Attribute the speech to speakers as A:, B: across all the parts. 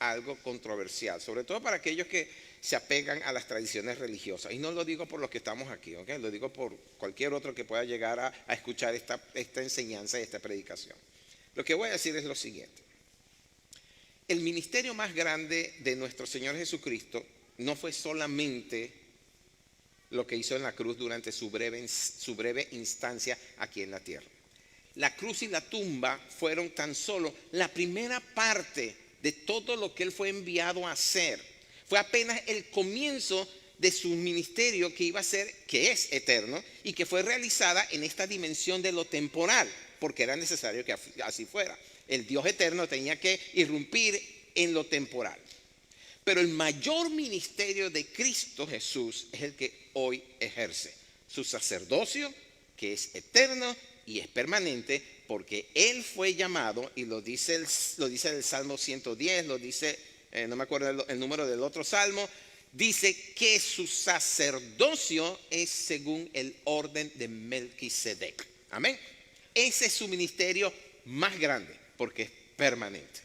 A: algo controversial, sobre todo para aquellos que se apegan a las tradiciones religiosas. Y no lo digo por los que estamos aquí, ¿ok? Lo digo por cualquier otro que pueda llegar a escuchar esta enseñanza y esta predicación. Lo que voy a decir es lo siguiente. El ministerio más grande de nuestro Señor Jesucristo no fue solamente lo que hizo en la cruz durante su breve instancia aquí en la tierra. La cruz y la tumba fueron tan solo la primera parte de todo lo que él fue enviado a hacer. Fue apenas el comienzo de su ministerio que iba a ser, que es eterno, y que fue realizada en esta dimensión de lo temporal, porque era necesario que así fuera. El Dios eterno tenía que irrumpir en lo temporal. Pero el mayor ministerio de Cristo Jesús es el que hoy ejerce. Su sacerdocio, que es eterno y es permanente, porque él fue llamado, y lo dice el Salmo 110, lo dice, no me acuerdo el número del otro salmo, dice que su sacerdocio es según el orden de Melquisedec. Amén. Ese es su ministerio más grande, porque es permanente.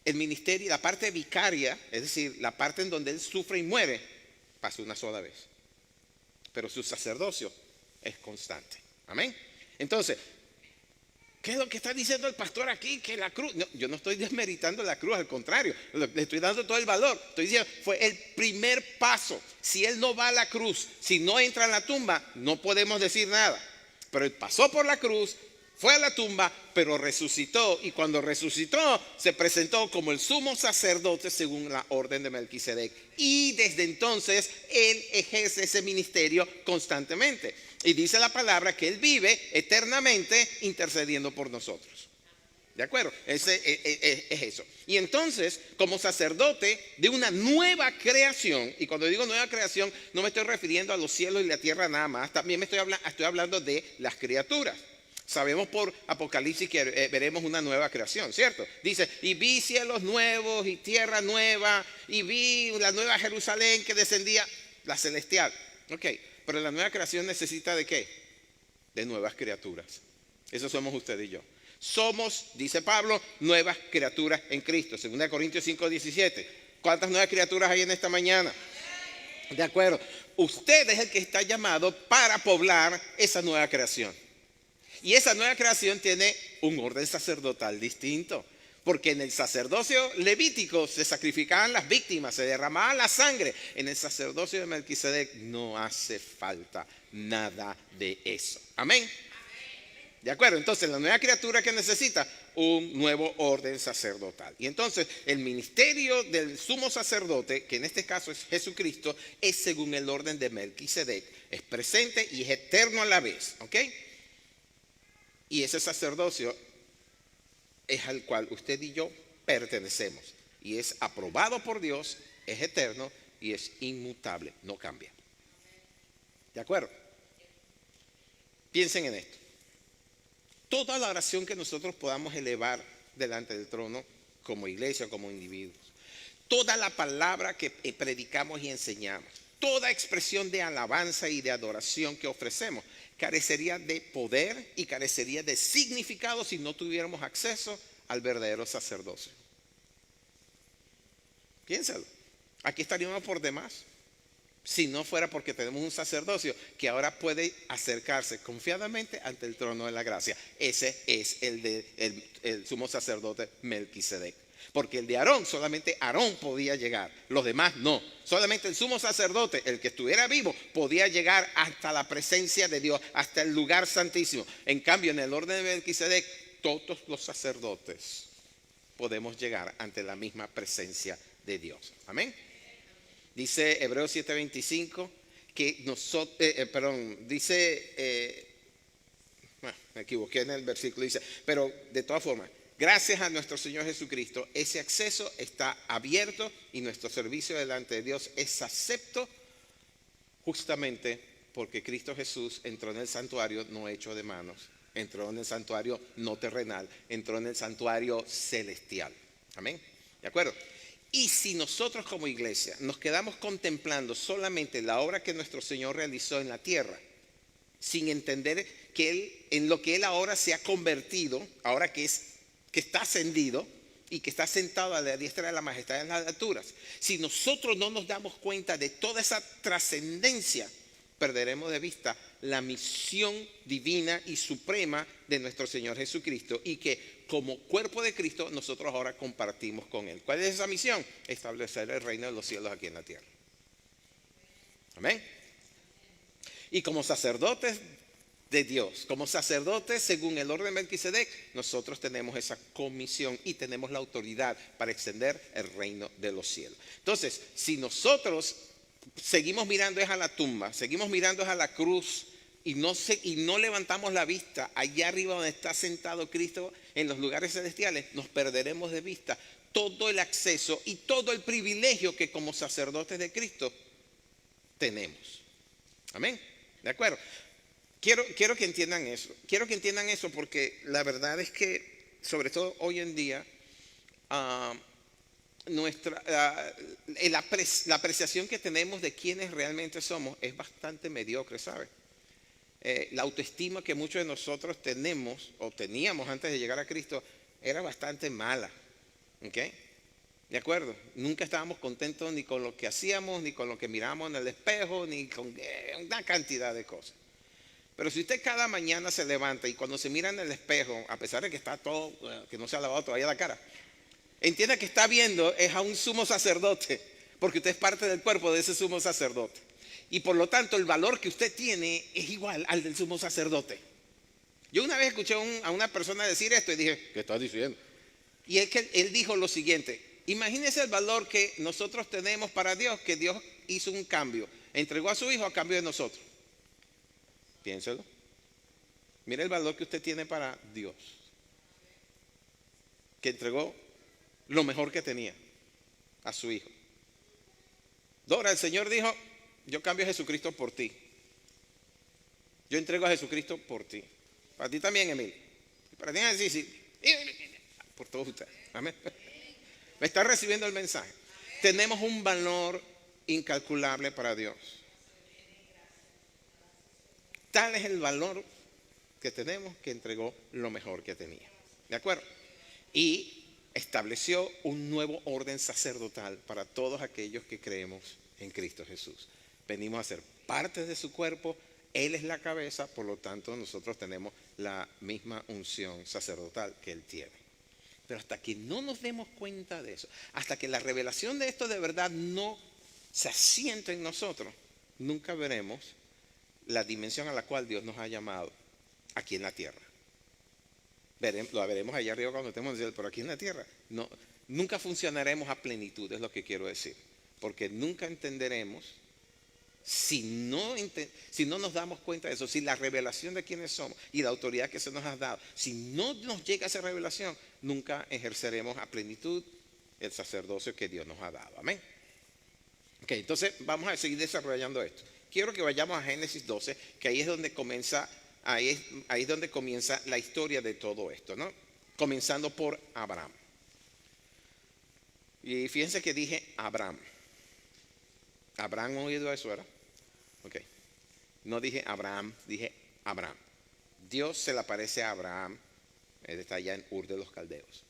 A: El ministerio, la parte vicaria, es decir, la parte en donde él sufre y muere, pasa una sola vez. Pero su sacerdocio es constante. Amén. Entonces, ¿qué es lo que está diciendo el pastor aquí? Que la cruz, no, yo no estoy desmeritando la cruz, al contrario, le estoy dando todo el valor. Estoy diciendo, fue el primer paso. Si él no va a la cruz, si no entra en la tumba, no podemos decir nada. Pero él pasó por la cruz, fue a la tumba, pero resucitó. Y cuando resucitó, se presentó como el sumo sacerdote según la orden de Melquisedec. Y desde entonces, él ejerce ese ministerio constantemente. Y dice la palabra que él vive eternamente intercediendo por nosotros. ¿De acuerdo? Es eso. Y entonces, como sacerdote de una nueva creación, y cuando digo nueva creación, no me estoy refiriendo a los cielos y la tierra nada más, también estoy hablando de las criaturas. Sabemos por Apocalipsis que veremos una nueva creación, ¿cierto? Dice, y vi cielos nuevos y tierra nueva, y vi la nueva Jerusalén que descendía, la celestial. Ok, pero la nueva creación necesita ¿de qué? De nuevas criaturas. Eso somos usted y yo. Somos, dice Pablo, nuevas criaturas en Cristo. 2 Corintios 5:17. ¿Cuántas nuevas criaturas hay en esta mañana? De acuerdo. Usted es el que está llamado para poblar esa nueva creación. Y esa nueva creación tiene un orden sacerdotal distinto. Porque en el sacerdocio levítico se sacrificaban las víctimas, se derramaba la sangre. En el sacerdocio de Melquisedec no hace falta nada de eso. Amén. ¿De acuerdo? Entonces la nueva criatura que necesita un nuevo orden sacerdotal. Y entonces el ministerio del sumo sacerdote, que en este caso es Jesucristo, es según el orden de Melquisedec. Es presente y es eterno a la vez. ¿Ok? Y ese sacerdocio es al cual usted y yo pertenecemos. Y es aprobado por Dios, es eterno y es inmutable, no cambia. ¿De acuerdo? Piensen en esto. Toda la oración que nosotros podamos elevar delante del trono, como iglesia, como individuos, toda la palabra que predicamos y enseñamos, toda expresión de alabanza y de adoración que ofrecemos, carecería de poder y carecería de significado si no tuviéramos acceso al verdadero sacerdocio. Piénsalo. Aquí estaríamos por demás. Si no fuera porque tenemos un sacerdocio que ahora puede acercarse confiadamente ante el trono de la gracia. Ese es el sumo sacerdote Melquisedec. Porque el de Aarón, solamente Aarón podía llegar, los demás no. Solamente el sumo sacerdote, el que estuviera vivo, podía llegar hasta la presencia de Dios, hasta el lugar santísimo. En cambio, en el orden de Melquisedec, todos los sacerdotes podemos llegar ante la misma presencia de Dios. Amén. Dice Hebreos 7:25 que nosotros, me equivoqué en el versículo, dice, pero de todas formas, gracias a nuestro Señor Jesucristo, ese acceso está abierto y nuestro servicio delante de Dios es acepto justamente porque Cristo Jesús entró en el santuario no hecho de manos, entró en el santuario no terrenal, entró en el santuario celestial. Amén. ¿De acuerdo? Y si nosotros como iglesia nos quedamos contemplando solamente la obra que nuestro Señor realizó en la tierra, sin entender que en lo que Él ahora se ha convertido, ahora que está ascendido, y que está sentado a la diestra de la majestad en las alturas, si nosotros no nos damos cuenta de toda esa trascendencia, perderemos de vista la misión divina y suprema de nuestro Señor Jesucristo, y que como cuerpo de Cristo nosotros ahora compartimos con Él. ¿Cuál es esa misión? Establecer el reino de los cielos aquí en la tierra. Amén. Y como sacerdotes de Dios, como sacerdotes según el orden de Melquisedec, nosotros tenemos esa comisión y tenemos la autoridad para extender el reino de los cielos. Entonces, si nosotros seguimos mirando es a la tumba, seguimos mirando es a la cruz, y no levantamos la vista allá arriba donde está sentado Cristo en los lugares celestiales, nos perderemos de vista todo el acceso y todo el privilegio que como sacerdotes de Cristo tenemos. Amén. ¿De acuerdo? Quiero que entiendan eso. Quiero que entiendan eso porque la verdad es que, sobre todo hoy en día, la apreciación que tenemos de quienes realmente somos es bastante mediocre, ¿sabe? La autoestima que muchos de nosotros tenemos o teníamos antes de llegar a Cristo era bastante mala. ¿Ok? ¿De acuerdo? Nunca estábamos contentos ni con lo que hacíamos, ni con lo que mirábamos en el espejo, ni con una cantidad de cosas. Pero si usted cada mañana se levanta y cuando se mira en el espejo, a pesar de que está todo, que no se ha lavado todavía la cara, entienda que está viendo es a un sumo sacerdote, porque usted es parte del cuerpo de ese sumo sacerdote. Y por lo tanto el valor que usted tiene es igual al del sumo sacerdote. Yo una vez escuché a una persona decir esto y dije, ¿qué estás diciendo? Y él dijo lo siguiente: imagínese el valor que nosotros tenemos para Dios, que Dios hizo un cambio, entregó a su hijo a cambio de nosotros. Piénselo. Mire el valor que usted tiene para Dios, que entregó lo mejor que tenía a su hijo. Dora, el Señor dijo, yo cambio a Jesucristo por ti. Yo entrego a Jesucristo por ti. Para ti también, Emil. Para ti, sí. Por todos ustedes. Amén. ¿Me está recibiendo el mensaje? Tenemos un valor incalculable para Dios. Tal es el valor que tenemos, que entregó lo mejor que tenía. ¿De acuerdo? Y estableció un nuevo orden sacerdotal para todos aquellos que creemos en Cristo Jesús. Venimos a ser parte de su cuerpo. Él es la cabeza, por lo tanto nosotros tenemos la misma unción sacerdotal que Él tiene. Pero hasta que no nos demos cuenta de eso, hasta que la revelación de esto de verdad no se asiente en nosotros, nunca veremos la dimensión a la cual Dios nos ha llamado aquí en la tierra. Lo veremos allá arriba cuando estemos en el cielo, pero aquí en la tierra no, nunca funcionaremos a plenitud, es lo que quiero decir. Porque nunca entenderemos si no nos damos cuenta de eso, si la revelación de quiénes somos y la autoridad que se nos ha dado, si no nos llega esa revelación, nunca ejerceremos a plenitud el sacerdocio que Dios nos ha dado. Amén. Ok, entonces vamos a seguir desarrollando esto. Quiero que vayamos a Génesis 12, que ahí es donde comienza, ahí es donde comienza la historia de todo esto, ¿no? Comenzando por Abraham. Y fíjense que dije Abraham. ¿Habrán oído eso, verdad? Ok. No dije Abraham, dije Abraham. Dios se le aparece a Abraham. Él está allá en Ur de los Caldeos.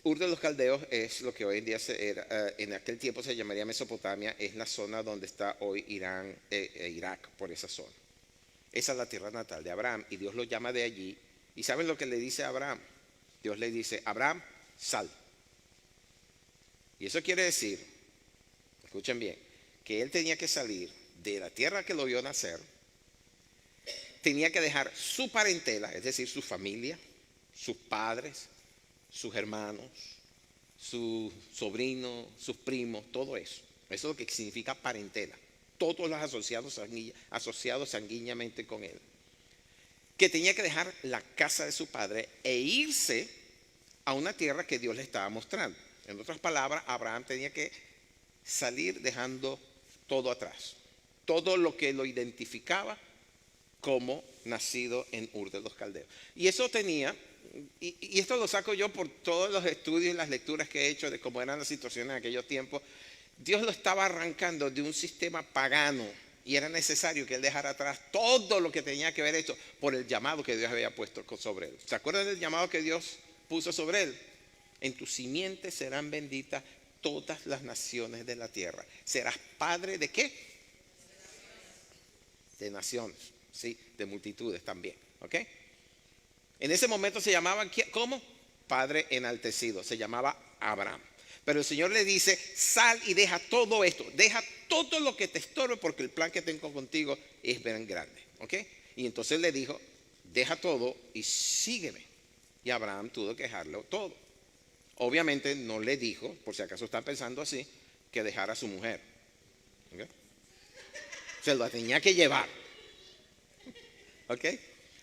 A: Ur de los Caldeos es lo que hoy en día en aquel tiempo se llamaría Mesopotamia. Es la zona donde está hoy Irán e Irak, por esa zona. Esa es la tierra natal de Abraham y Dios lo llama de allí. ¿Y saben lo que le dice a Abraham? Dios le dice, Abraham, sal. Y eso quiere decir, escuchen bien, que él tenía que salir de la tierra que lo vio nacer, tenía que dejar su parentela, es decir, su familia, sus padres, sus hermanos, sus sobrinos, sus primos, todo eso. Eso es lo que significa parentela. Todos los asociados sanguíneamente con él. Que tenía que dejar la casa de su padre e irse a una tierra que Dios le estaba mostrando. En otras palabras, Abraham tenía que salir dejando todo atrás. Todo lo que lo identificaba como nacido en Ur de los Caldeos. Y eso tenía, y esto lo saco yo por todos los estudios y las lecturas que he hecho de cómo eran las situaciones en aquellos tiempos. Dios lo estaba arrancando de un sistema pagano y era necesario que él dejara atrás todo lo que tenía que ver hecho por el llamado que Dios había puesto sobre él. ¿Se acuerdan del llamado que Dios puso sobre él. En tu simiente serán benditas todas las naciones de la tierra. Serás padre de ¿qué? De naciones, ¿sí? De multitudes también, ¿ok? En ese momento se llamaba, ¿cómo? Padre enaltecido, se llamaba Abraham. Pero el Señor le dice, sal y deja todo esto, deja todo lo que te estorbe porque el plan que tengo contigo es bien grande, ¿ok? Y entonces le dijo, deja todo y sígueme. Y Abraham tuvo que dejarlo todo. Obviamente no le dijo, por si acaso están pensando así, que dejara a su mujer, ¿ok? Se lo tenía que llevar, ¿ok?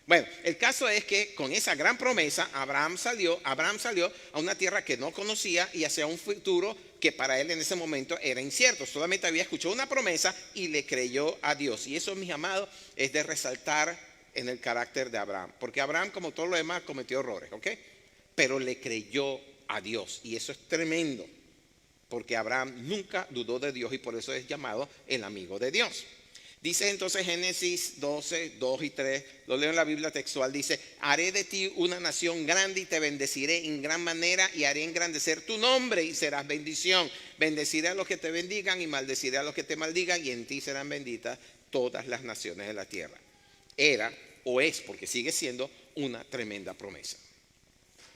A: Bueno, el caso es que con esa gran promesa Abraham salió a una tierra que no conocía y hacia un futuro que para él en ese momento era incierto. Solamente había escuchado una promesa y le creyó a Dios. Y eso, mis amados, es de resaltar en el carácter de Abraham. Porque Abraham, como todo lo demás, cometió errores, ¿ok? Pero le creyó a Dios. Y eso es tremendo. Porque Abraham nunca dudó de Dios y por eso es llamado el amigo de Dios. Dice entonces Génesis 12, 2 y 3, lo leo en la Biblia textual, dice, haré de ti una nación grande y te bendeciré en gran manera y haré engrandecer tu nombre y serás bendición. Bendeciré a los que te bendigan y maldeciré a los que te maldigan y en ti serán benditas todas las naciones de la tierra. Era o es, porque sigue siendo una tremenda promesa.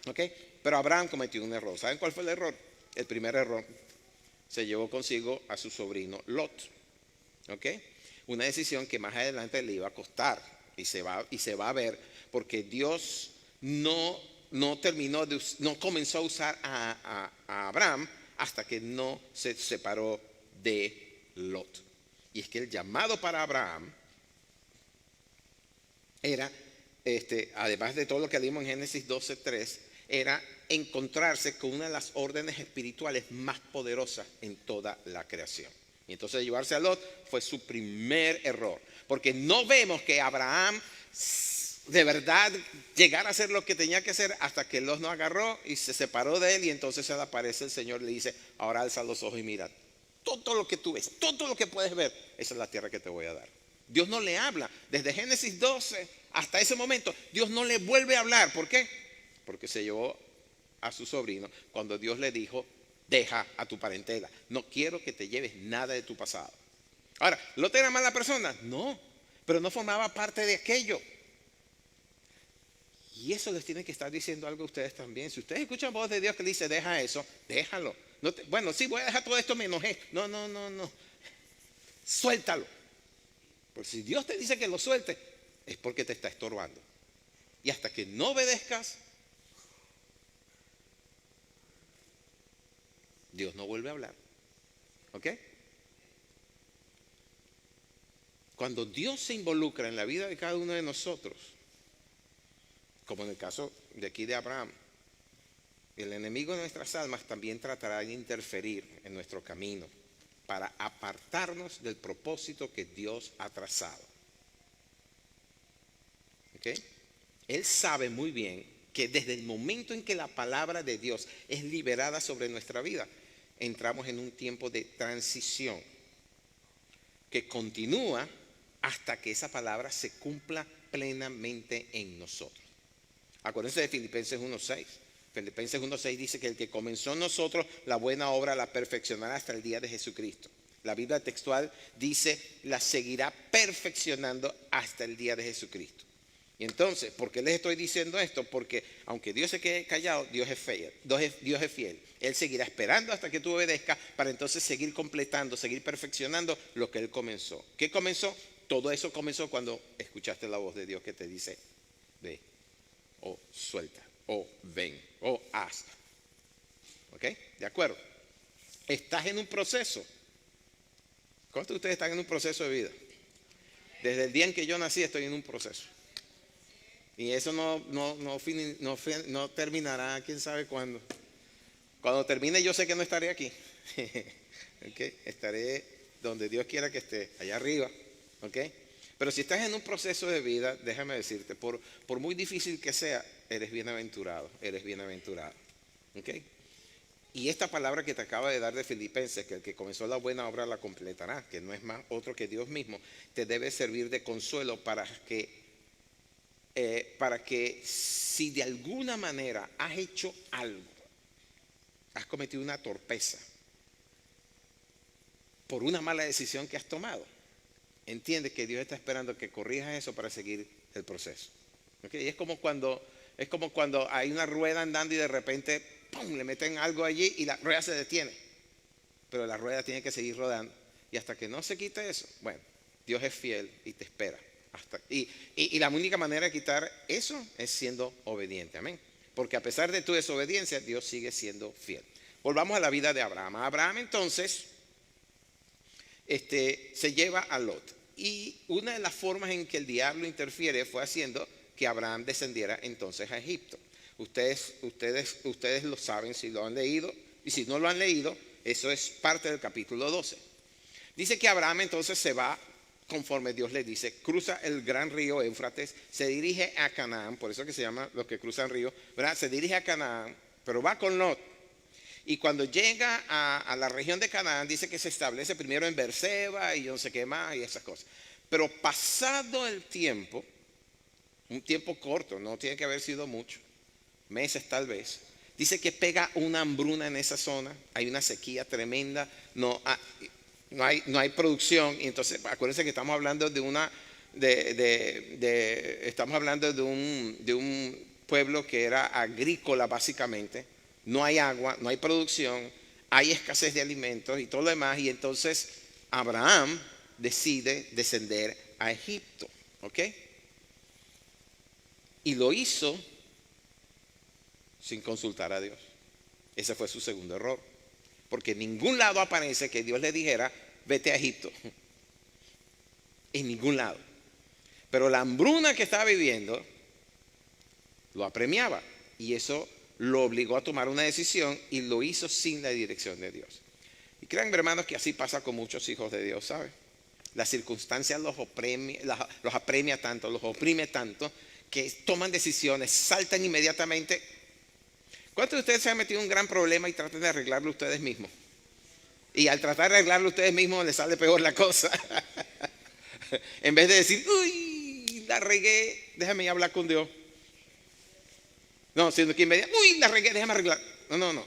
A: ¿Ok? Pero Abraham cometió un error. ¿Saben cuál fue el error? El primer error, se llevó consigo a su sobrino Lot. ¿Ok? Una decisión que más adelante le iba a costar y se va a ver porque Dios no comenzó a usar a Abraham hasta que no se separó de Lot. Y es que el llamado para Abraham era, además de todo lo que leímos en Génesis 12:3, era encontrarse con una de las órdenes espirituales más poderosas en toda la creación. Y entonces llevarse a Lot fue su primer error. Porque no vemos que Abraham de verdad llegara a hacer lo que tenía que hacer hasta que Lot no agarró y se separó de él. Y entonces se le aparece el Señor y le dice, ahora alza los ojos y mira, todo lo que tú ves, todo lo que puedes ver, esa es la tierra que te voy a dar. Dios no le habla. Desde Génesis 12 hasta ese momento, Dios no le vuelve a hablar. ¿Por qué? Porque se llevó a su sobrino cuando Dios le dijo, deja a tu parentela. No quiero que te lleves nada de tu pasado. Ahora, ¿Lot era mala persona? No, pero no formaba parte de aquello. Y eso les tiene que estar diciendo algo a ustedes también. Si ustedes escuchan voz de Dios que dice, deja eso, déjalo. Bueno, sí, voy a dejar todo esto, me enojé. No. Suéltalo. Porque si Dios te dice que lo suelte, es porque te está estorbando. Y hasta que no obedezcas, Dios no vuelve a hablar. ¿Ok? Cuando Dios se involucra en la vida de cada uno de nosotros, como en el caso de aquí de Abraham, el enemigo de nuestras almas también tratará de interferir en nuestro camino para apartarnos del propósito que Dios ha trazado. ¿Ok? Él sabe muy bien que desde el momento en que la palabra de Dios es liberada sobre nuestra vida, entramos en un tiempo de transición que continúa hasta que esa palabra se cumpla plenamente en nosotros. Acuérdense de Filipenses 1:6. Filipenses 1:6 dice que el que comenzó en nosotros la buena obra la perfeccionará hasta el día de Jesucristo. La Biblia textual dice la seguirá perfeccionando hasta el día de Jesucristo. Y entonces, ¿por qué les estoy diciendo esto? Porque aunque Dios se quede callado, Dios es fiel. Dios es fiel. Él seguirá esperando hasta que tú obedezcas para entonces seguir completando, seguir perfeccionando lo que Él comenzó. ¿Qué comenzó? Todo eso comenzó cuando escuchaste la voz de Dios que te dice, ve, o suelta, o ven, o haz. ¿Ok? ¿De acuerdo? Estás en un proceso. ¿Cuántos de ustedes están en un proceso de vida? Desde el día en que yo nací estoy en un proceso. Y eso no terminará, quién sabe cuándo. Cuando termine yo sé que no estaré aquí. ¿Okay? Estaré donde Dios quiera que esté, allá arriba. ¿Okay? Pero si estás en un proceso de vida, déjame decirte, por muy difícil que sea, eres bienaventurado, eres bienaventurado. ¿Okay? Y esta palabra que te acaba de dar de Filipenses, que el que comenzó la buena obra la completará, que no es más otro que Dios mismo, te debe servir de consuelo para que para que si de alguna manera has hecho algo, has cometido una torpeza por una mala decisión que has tomado, entiende que Dios está esperando que corrijas eso para seguir el proceso. ¿Okay? Y es como cuando hay una rueda andando y de repente ¡pum!, le meten algo allí y la rueda se detiene. Pero la rueda tiene que seguir rodando. Y hasta que no se quite eso, bueno, Dios es fiel y te espera. Y la única manera de quitar eso es siendo obediente. Amén. Porque a pesar de tu desobediencia, Dios sigue siendo fiel. Volvamos a la vida de Abraham. Abraham entonces se lleva a Lot. Y una de las formas en que el diablo interfiere fue haciendo que Abraham descendiera entonces a Egipto. Ustedes lo saben si lo han leído. Y si no lo han leído, eso es parte del capítulo 12. Dice que Abraham entonces se va conforme Dios le dice, cruza el gran río Éufrates, se dirige a Canaán, por eso que se llama los que cruzan río, ¿verdad? Se dirige a Canaán, pero va con Lot. Y cuando llega a la región de Canaán, dice que se establece primero en Beerseba y yo no sé qué más y esas cosas. Pero pasado el tiempo, un tiempo corto, no tiene que haber sido mucho, meses tal vez, dice que pega una hambruna en esa zona, hay una sequía tremenda, no hay producción. Y entonces acuérdense que estamos hablando de un pueblo que era agrícola básicamente. No hay agua, no hay producción, hay escasez de alimentos y todo lo demás. Y entonces Abraham decide descender a Egipto, ¿ok? Y lo hizo sin consultar a Dios. Ese fue su segundo error. Porque en ningún lado aparece que Dios le dijera, vete a Egipto. En ningún lado. Pero la hambruna que estaba viviendo lo apremiaba. Y eso lo obligó a tomar una decisión y lo hizo sin la dirección de Dios. Y créanme, hermanos, que así pasa con muchos hijos de Dios, ¿sabe? Las circunstancias los apremia tanto, los oprime tanto, que toman decisiones, saltan inmediatamente. ¿Cuántos de ustedes se han metido en un gran problema y tratan de arreglarlo ustedes mismos? Y al tratar de arreglarlo ustedes mismos les sale peor la cosa. En vez de decir, uy, la regué, déjame hablar con Dios. No, sino que inmediatamente, uy, la regué, déjame arreglar. No.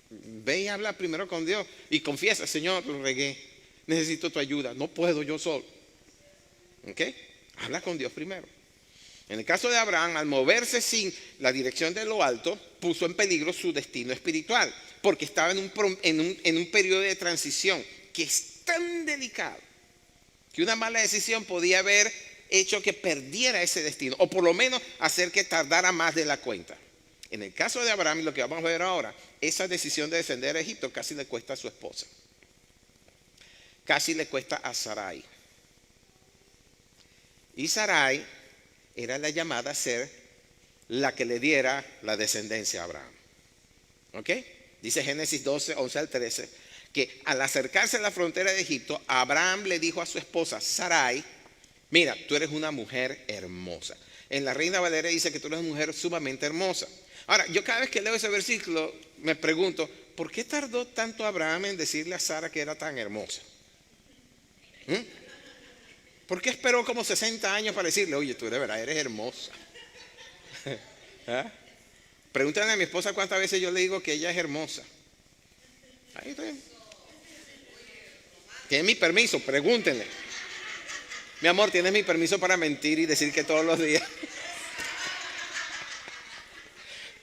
A: Ve y habla primero con Dios y confiesa, Señor, lo regué, necesito tu ayuda, no puedo yo solo. ¿Ok? Habla con Dios primero. En el caso de Abraham, al moverse sin la dirección de lo alto, puso en peligro su destino espiritual, porque estaba en un periodo de transición que es tan delicado que una mala decisión podía haber hecho que perdiera ese destino, o por lo menos hacer que tardara más de la cuenta. En el caso de Abraham, lo que vamos a ver ahora, esa decisión de descender a Egipto casi le cuesta a su esposa, casi le cuesta a Sarai. Y Sarai era la llamada a ser la que le diera la descendencia a Abraham. ¿Ok? Dice Génesis 12, 11 al 13, que al acercarse a la frontera de Egipto, Abraham le dijo a su esposa Sarai, mira, tú eres una mujer hermosa. En la Reina Valera dice que tú eres una mujer sumamente hermosa. Ahora, yo cada vez que leo ese versículo me pregunto, ¿por qué tardó tanto Abraham en decirle a Sara que era tan hermosa? ¿Por qué esperó como 60 años para decirle, oye, tú de verdad eres hermosa? ¿Ah? Pregúntale a mi esposa cuántas veces yo le digo que ella es hermosa. Ahí está. Tiene mi permiso, pregúntenle. Mi amor, ¿tienes mi permiso para mentir y decir que todos los días?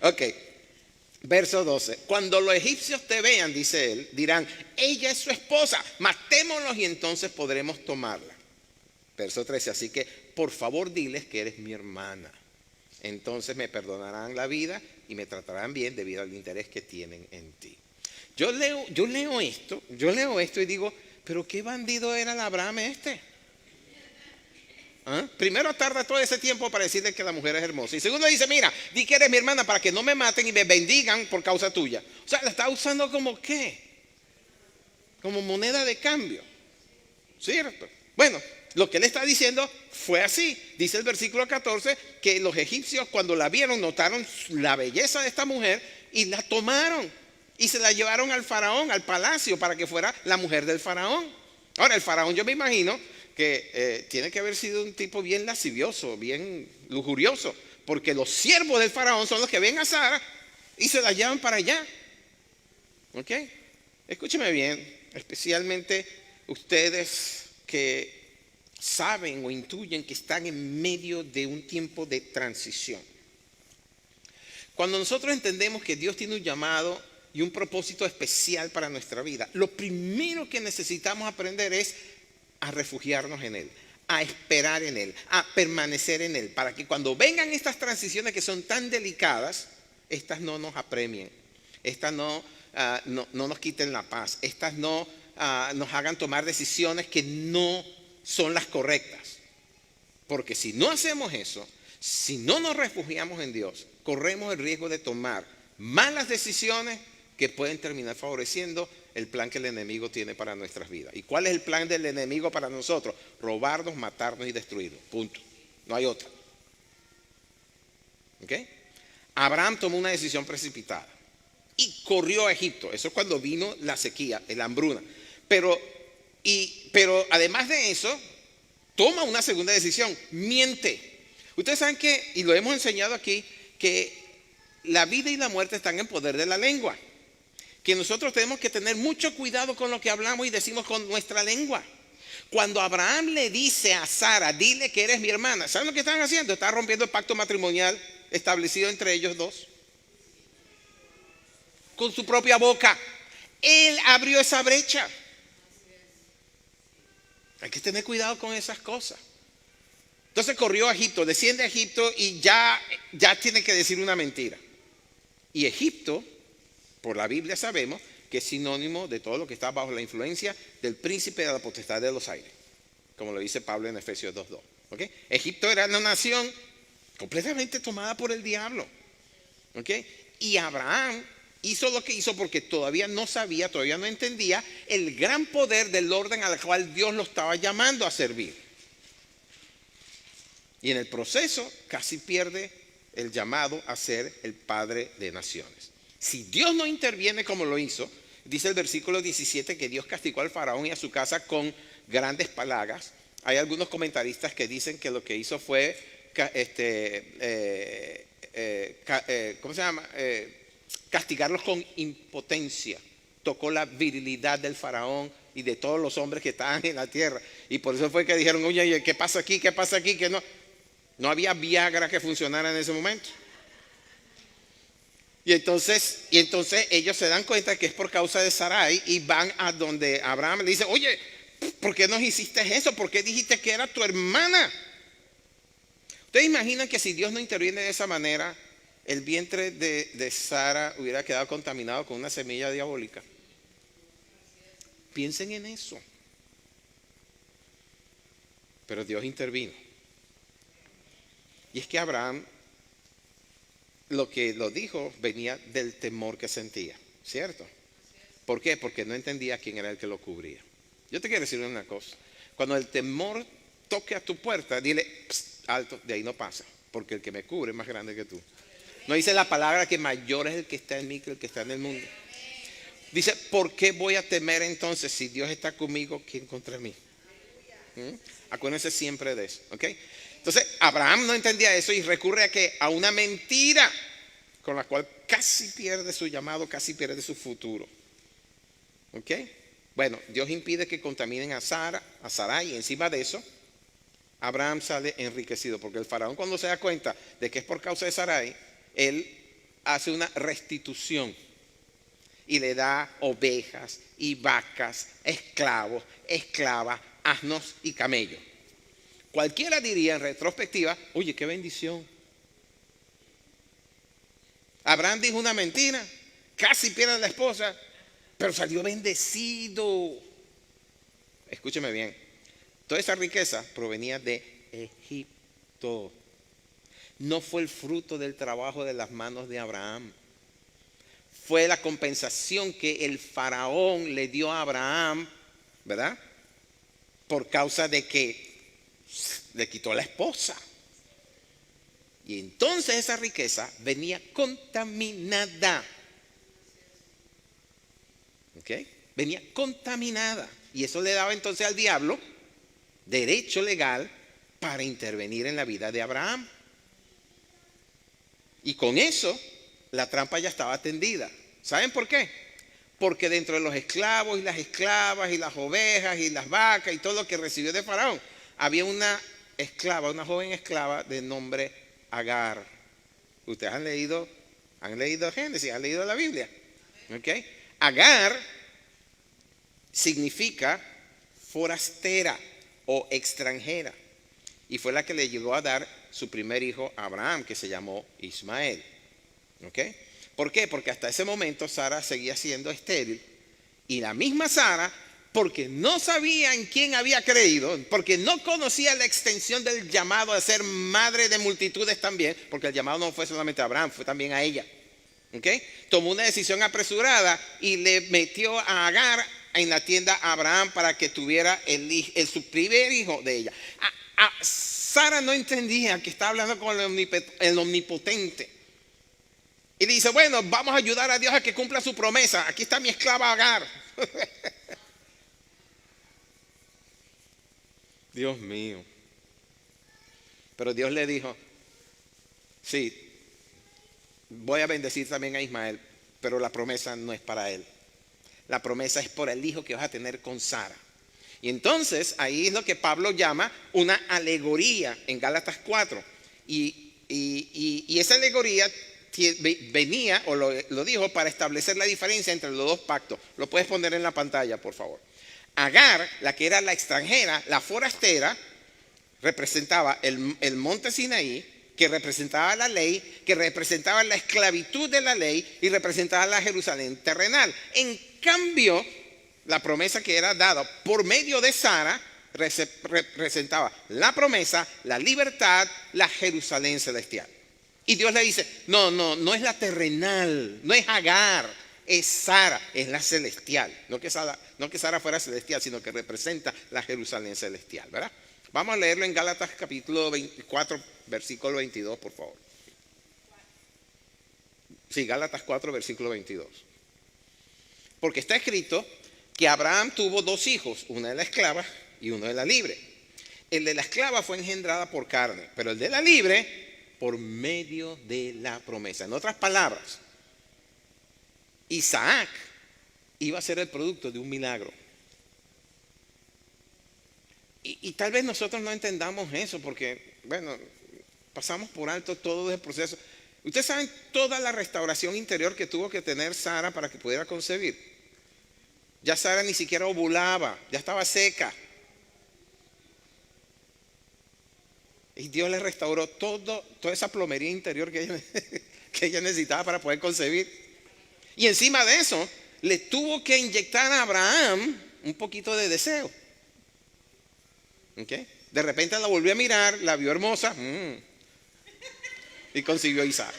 A: Ok, verso 12. Cuando los egipcios te vean, dice él, dirán, ella es su esposa, matémoslos y entonces podremos tomarla. Verso 13, así que por favor diles que eres mi hermana. Entonces me perdonarán la vida y me tratarán bien debido al interés que tienen en ti. Yo leo esto y digo, pero qué bandido era el Abraham este. ¿Ah? Primero tarda todo ese tiempo para decirle que la mujer es hermosa. Y segundo dice, mira, di que eres mi hermana para que no me maten y me bendigan por causa tuya. O sea, la está usando como ¿qué? Como moneda de cambio. ¿Cierto? Bueno, lo que él está diciendo fue así. Dice el versículo 14 que los egipcios cuando la vieron notaron la belleza de esta mujer y la tomaron y se la llevaron al faraón, al palacio, para que fuera la mujer del faraón. Ahora el faraón, yo me imagino que tiene que haber sido un tipo bien lascivioso, bien lujurioso, porque los siervos del faraón son los que ven a Sara y se la llevan para allá. ¿Ok? Escúcheme bien, especialmente ustedes que saben o intuyen que están en medio de un tiempo de transición. Cuando nosotros entendemos que Dios tiene un llamado y un propósito especial para nuestra vida, lo primero que necesitamos aprender es a refugiarnos en Él, a esperar en Él, a permanecer en Él, para que cuando vengan estas transiciones que son tan delicadas, estas no nos apremien, estas no nos quiten la paz, estas no nos hagan tomar decisiones que no son las correctas. Porque si no hacemos eso, si no nos refugiamos en Dios, corremos el riesgo de tomar malas decisiones que pueden terminar favoreciendo el plan que el enemigo tiene para nuestras vidas. ¿Y cuál es el plan del enemigo para nosotros? Robarnos, matarnos y destruirnos. Punto. No hay otra. ¿Ok? Abraham tomó una decisión precipitada y corrió a Egipto. Eso es cuando vino la sequía, la hambruna. Pero además de eso, toma una segunda decisión. Miente. Ustedes saben que, y lo hemos enseñado aquí, que la vida y la muerte están en poder de la lengua. Que nosotros tenemos que tener mucho cuidado con lo que hablamos y decimos con nuestra lengua. Cuando Abraham le dice a Sara, dile que eres mi hermana, ¿saben lo que están haciendo? Están rompiendo el pacto matrimonial establecido entre ellos dos. Con su propia boca. Él abrió esa brecha. Hay que tener cuidado con esas cosas. Entonces corrió a Egipto, desciende a Egipto y ya tiene que decir una mentira. Y Egipto, por la Biblia sabemos que es sinónimo de todo lo que está bajo la influencia del príncipe de la potestad de los aires, como lo dice Pablo en Efesios 2:2. ¿Okay? Egipto era una nación completamente tomada por el diablo. ¿Okay? Y Abraham hizo lo que hizo porque todavía no sabía, todavía no entendía el gran poder del orden al cual Dios lo estaba llamando a servir. Y en el proceso casi pierde el llamado a ser el padre de naciones. Si Dios no interviene como lo hizo, dice el versículo 17 que Dios castigó al faraón y a su casa con grandes plagas. Hay algunos comentaristas que dicen que lo que hizo fue castigarlos con impotencia. Tocó la virilidad del faraón y de todos los hombres que estaban en la tierra. Y por eso fue que dijeron, oye, ¿qué pasa aquí? ¿Qué pasa aquí? Que no había Viagra que funcionara en ese momento. Y entonces ellos se dan cuenta que es por causa de Sarai y van a donde Abraham le dice, oye, ¿por qué nos hiciste eso? ¿Por qué dijiste que era tu hermana? ¿Ustedes imaginan que si Dios no interviene de esa manera, el vientre de Sara hubiera quedado contaminado con una semilla diabólica? Piensen en eso. Pero Dios intervino. Y es que Abraham, lo que lo dijo, venía del temor que sentía, ¿cierto? ¿Por qué? Porque no entendía quién era el que lo cubría. Yo te quiero decir una cosa. Cuando el temor toque a tu puerta, dile, alto, de ahí no pasa, porque el que me cubre es más grande que tú. No dice la palabra que mayor es el que está en mí que el que está en el mundo. Dice, ¿por qué voy a temer entonces si Dios está conmigo, quién contra mí? Acuérdense siempre de eso, ¿ok? Entonces Abraham no entendía eso y recurre a una mentira con la cual casi pierde su llamado, casi pierde su futuro. ¿Ok? Bueno, Dios impide que contaminen a Sarai, y encima de eso Abraham sale enriquecido, porque el faraón, cuando se da cuenta de que es por causa de Sarai, él hace una restitución y le da ovejas y vacas, esclavos, esclavas, asnos y camellos. Cualquiera diría en retrospectiva, oye, qué bendición. Abraham dijo una mentira, casi pierde a la esposa, pero salió bendecido. Escúcheme bien, toda esa riqueza provenía de Egipto. No fue el fruto del trabajo de las manos de Abraham. Fue la compensación que el faraón le dio a Abraham, ¿verdad? Por causa de que le quitó la esposa. Y entonces esa riqueza venía contaminada. ¿Ok? Venía contaminada. Y eso le daba entonces al diablo derecho legal para intervenir en la vida de Abraham. Y con eso, la trampa ya estaba tendida. ¿Saben por qué? Porque dentro de los esclavos y las esclavas y las ovejas y las vacas y todo lo que recibió de Faraón, había una esclava, una joven esclava de nombre Agar. Ustedes han leído Génesis, han leído la Biblia. ¿Ok? Agar significa forastera o extranjera. Y fue la que le llegó a dar su primer hijo a Abraham, que se llamó Ismael. ¿Ok? ¿Por qué? Porque hasta ese momento Sara seguía siendo estéril. Y la misma Sara, porque no sabía en quién había creído, porque no conocía la extensión del llamado a ser madre de multitudes también, porque el llamado no fue solamente a Abraham, fue también a ella. ¿Ok? Tomó una decisión apresurada y le metió a Agar en la tienda a Abraham para que tuviera su primer hijo de ella. Sara no entendía que estaba hablando con el omnipotente. Y dice, bueno, vamos a ayudar a Dios a que cumpla su promesa. Aquí está mi esclava Agar. Dios mío. Pero Dios le dijo, sí, voy a bendecir también a Ismael, pero la promesa no es para él. La promesa es por el hijo que vas a tener con Sara. Y entonces ahí es lo que Pablo llama una alegoría en Gálatas 4. Y esa alegoría venía, o lo dijo, para establecer la diferencia entre los dos pactos. Lo puedes poner en la pantalla, por favor. Agar, la que era la extranjera, la forastera, representaba el monte Sinaí, que representaba la ley, que representaba la esclavitud de la ley y representaba la Jerusalén terrenal. En cambio, la promesa que era dada por medio de Sara representaba la promesa, la libertad, la Jerusalén celestial. Y Dios le dice, no es la terrenal, no es Agar, es Sara, es la celestial. No que Sara fuera celestial, sino que representa la Jerusalén celestial, ¿verdad? Vamos a leerlo en Gálatas capítulo 24, versículo 22, por favor. Sí, Gálatas 4, versículo 22. Porque está escrito que Abraham tuvo dos hijos, una de la esclava y uno de la libre. El de la esclava fue engendrada por carne, pero el de la libre por medio de la promesa. En otras palabras, Isaac iba a ser el producto de un milagro. Y tal vez nosotros no entendamos eso porque, bueno, pasamos por alto todo el proceso. Ustedes saben toda la restauración interior que tuvo que tener Sara para que pudiera concebir. Ya Sara ni siquiera ovulaba, ya estaba seca. Y Dios le restauró toda esa plomería interior que ella necesitaba para poder concebir. Y encima de eso, le tuvo que inyectar a Abraham un poquito de deseo. ¿Okay? De repente la volvió a mirar, la vio hermosa y concibió a Isaac.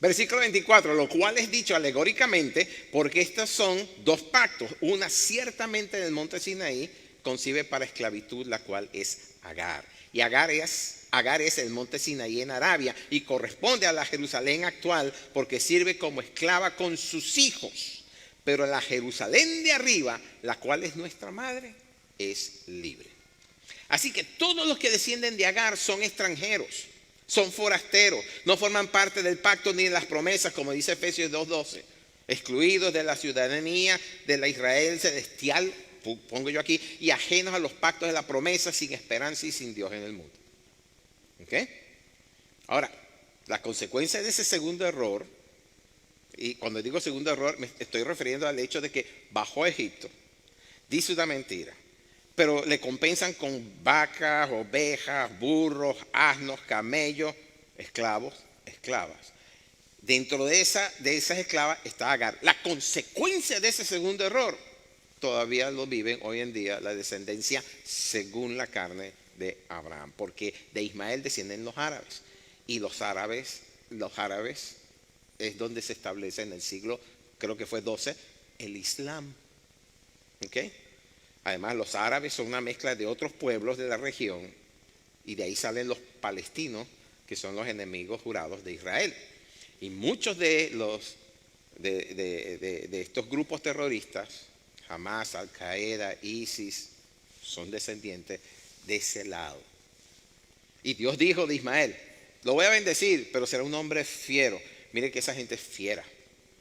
A: Versículo 24, lo cual es dicho alegóricamente porque estos son dos pactos. Una ciertamente en el monte Sinaí concibe para esclavitud, la cual es Agar. Y Agar es el monte Sinaí en Arabia y corresponde a la Jerusalén actual porque sirve como esclava con sus hijos. Pero la Jerusalén de arriba, la cual es nuestra madre, es libre. Así que todos los que descienden de Agar son extranjeros, son forasteros, no forman parte del pacto ni de las promesas, como dice Efesios 2:12, excluidos de la ciudadanía de la Israel celestial, pongo yo aquí, y ajenos a los pactos de la promesa, sin esperanza y sin Dios en el mundo. ¿Ok? Ahora, la consecuencia de ese segundo error, y cuando digo segundo error me estoy refiriendo al hecho de que bajó a Egipto, dice una mentira, pero le compensan con vacas, ovejas, burros, asnos, camellos, esclavos, esclavas. Dentro de esas esclavas está Agar. La consecuencia de ese segundo error todavía lo viven hoy en día la descendencia según la carne de Abraham, porque de Ismael descienden los árabes, y los árabes es donde se establece en el siglo, creo que fue 12, el Islam. ¿Ok? Además, los árabes son una mezcla de otros pueblos de la región y de ahí salen los palestinos, que son los enemigos jurados de Israel. Y muchos de estos grupos terroristas, Hamas, Al Qaeda, ISIS, son descendientes de ese lado. Y Dios dijo de Ismael, lo voy a bendecir, pero será un hombre fiero. Mire que esa gente es fiera.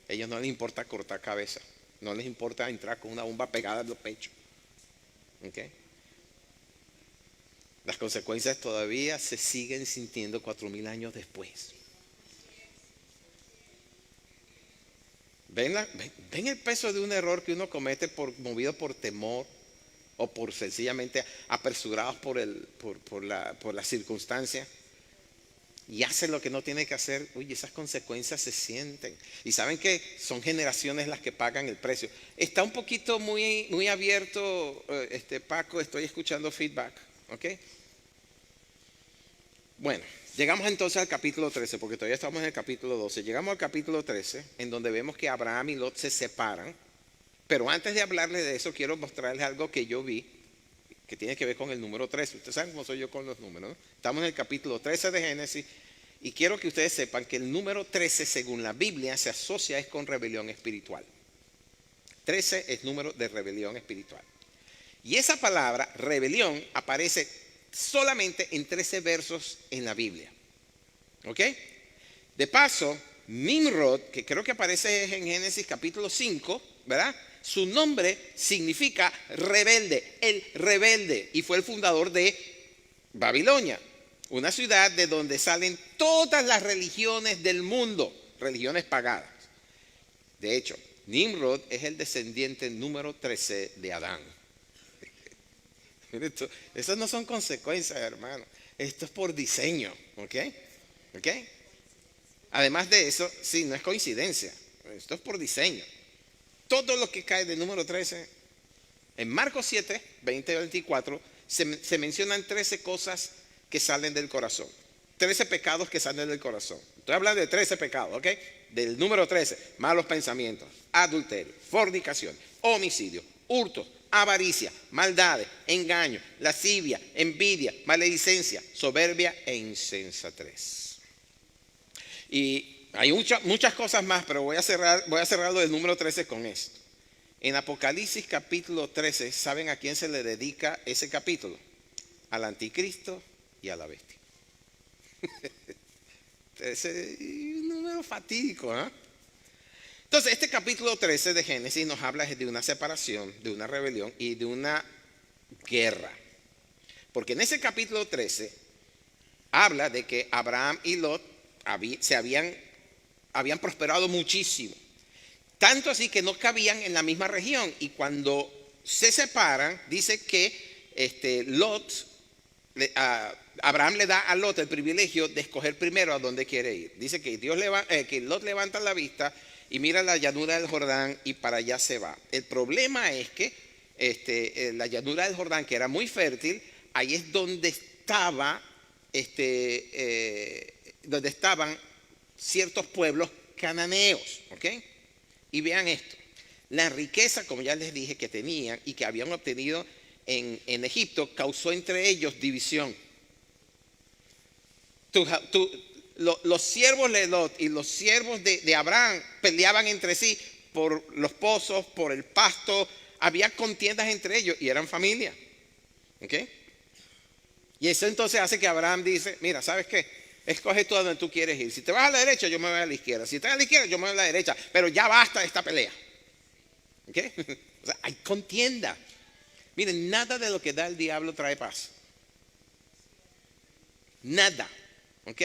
A: A ellos no les importa cortar cabeza. No les importa entrar con una bomba pegada en los pechos. ¿Okay? Las consecuencias todavía se siguen sintiendo 4000 años después. ¿Ven el peso de un error que uno comete movido por temor o por sencillamente apresurados por la circunstancia? Y hace lo que no tiene que hacer. Uy, esas consecuencias se sienten. Y saben que son generaciones las que pagan el precio. Está un poquito muy abierto, Paco, estoy escuchando feedback. ¿Ok? Bueno, llegamos entonces al capítulo 13, porque todavía estamos en el capítulo 12. Llegamos al capítulo 13, en donde vemos que Abraham y Lot se separan. Pero antes de hablarles de eso, quiero mostrarles algo que yo vi, que tiene que ver con el número 13. Ustedes saben cómo soy yo con los números, ¿no? Estamos en el capítulo 13 de Génesis, y quiero que ustedes sepan que el número 13, según la Biblia, se asocia con rebelión espiritual. 13 es número de rebelión espiritual. Y esa palabra, rebelión, aparece solamente en 13 versos en la Biblia. ¿Ok? De paso, Nimrod, que creo que aparece en Génesis capítulo 5, ¿verdad? Su nombre significa rebelde, el rebelde, y fue el fundador de Babilonia, una ciudad de donde salen todas las religiones del mundo, religiones paganas. De hecho, Nimrod es el descendiente número 13 de Adán. Esas no son consecuencias, hermano. Esto es por diseño, ¿ok? ¿Ok? Además de eso, sí, no es coincidencia. Esto es por diseño. Todo lo que cae del número 13, en Marcos 7, 20 y 24, se mencionan 13 cosas que salen del corazón. 13 pecados que salen del corazón. Estoy hablando de 13 pecados, ¿ok? Del número 13, malos pensamientos, adulterio, fornicación, homicidio, hurto, avaricia, maldades, engaño, lascivia, envidia, maledicencia, soberbia e insensatez. Y hay muchas cosas más, pero voy a cerrarlo del número 13 con esto. En Apocalipsis capítulo 13, ¿saben a quién se le dedica ese capítulo? Al anticristo y a la bestia. Ese es un número fatídico, ¿eh? Entonces, este capítulo 13 de Génesis nos habla de una separación, de una rebelión y de una guerra. Porque en ese capítulo 13 habla de que Abraham y Lot habían prosperado muchísimo. Tanto así que no cabían en la misma región. Y cuando se separan, dice que Abraham le da a Lot el privilegio de escoger primero a dónde quiere ir. Dice que que Lot levanta la vista y mira la llanura del Jordán y para allá se va. El problema es que la llanura del Jordán, que era muy fértil, ahí es donde donde estaban ciertos pueblos cananeos, ¿ok? Y vean esto, la riqueza, como ya les dije, que tenían y que habían obtenido en Egipto, causó entre ellos división. Los siervos de Lot y los siervos de Abraham peleaban entre sí por los pozos, por el pasto. Había contiendas entre ellos y eran familia. ¿Ok? Y eso entonces hace que Abraham dice, mira, ¿sabes qué? Escoge tú a donde tú quieres ir. Si te vas a la derecha, yo me voy a la izquierda. Si estás a la izquierda, yo me voy a la derecha. Pero ya basta de esta pelea. ¿Ok? O sea, hay contienda. Miren, nada de lo que da el diablo trae paz. Nada. ¿Ok?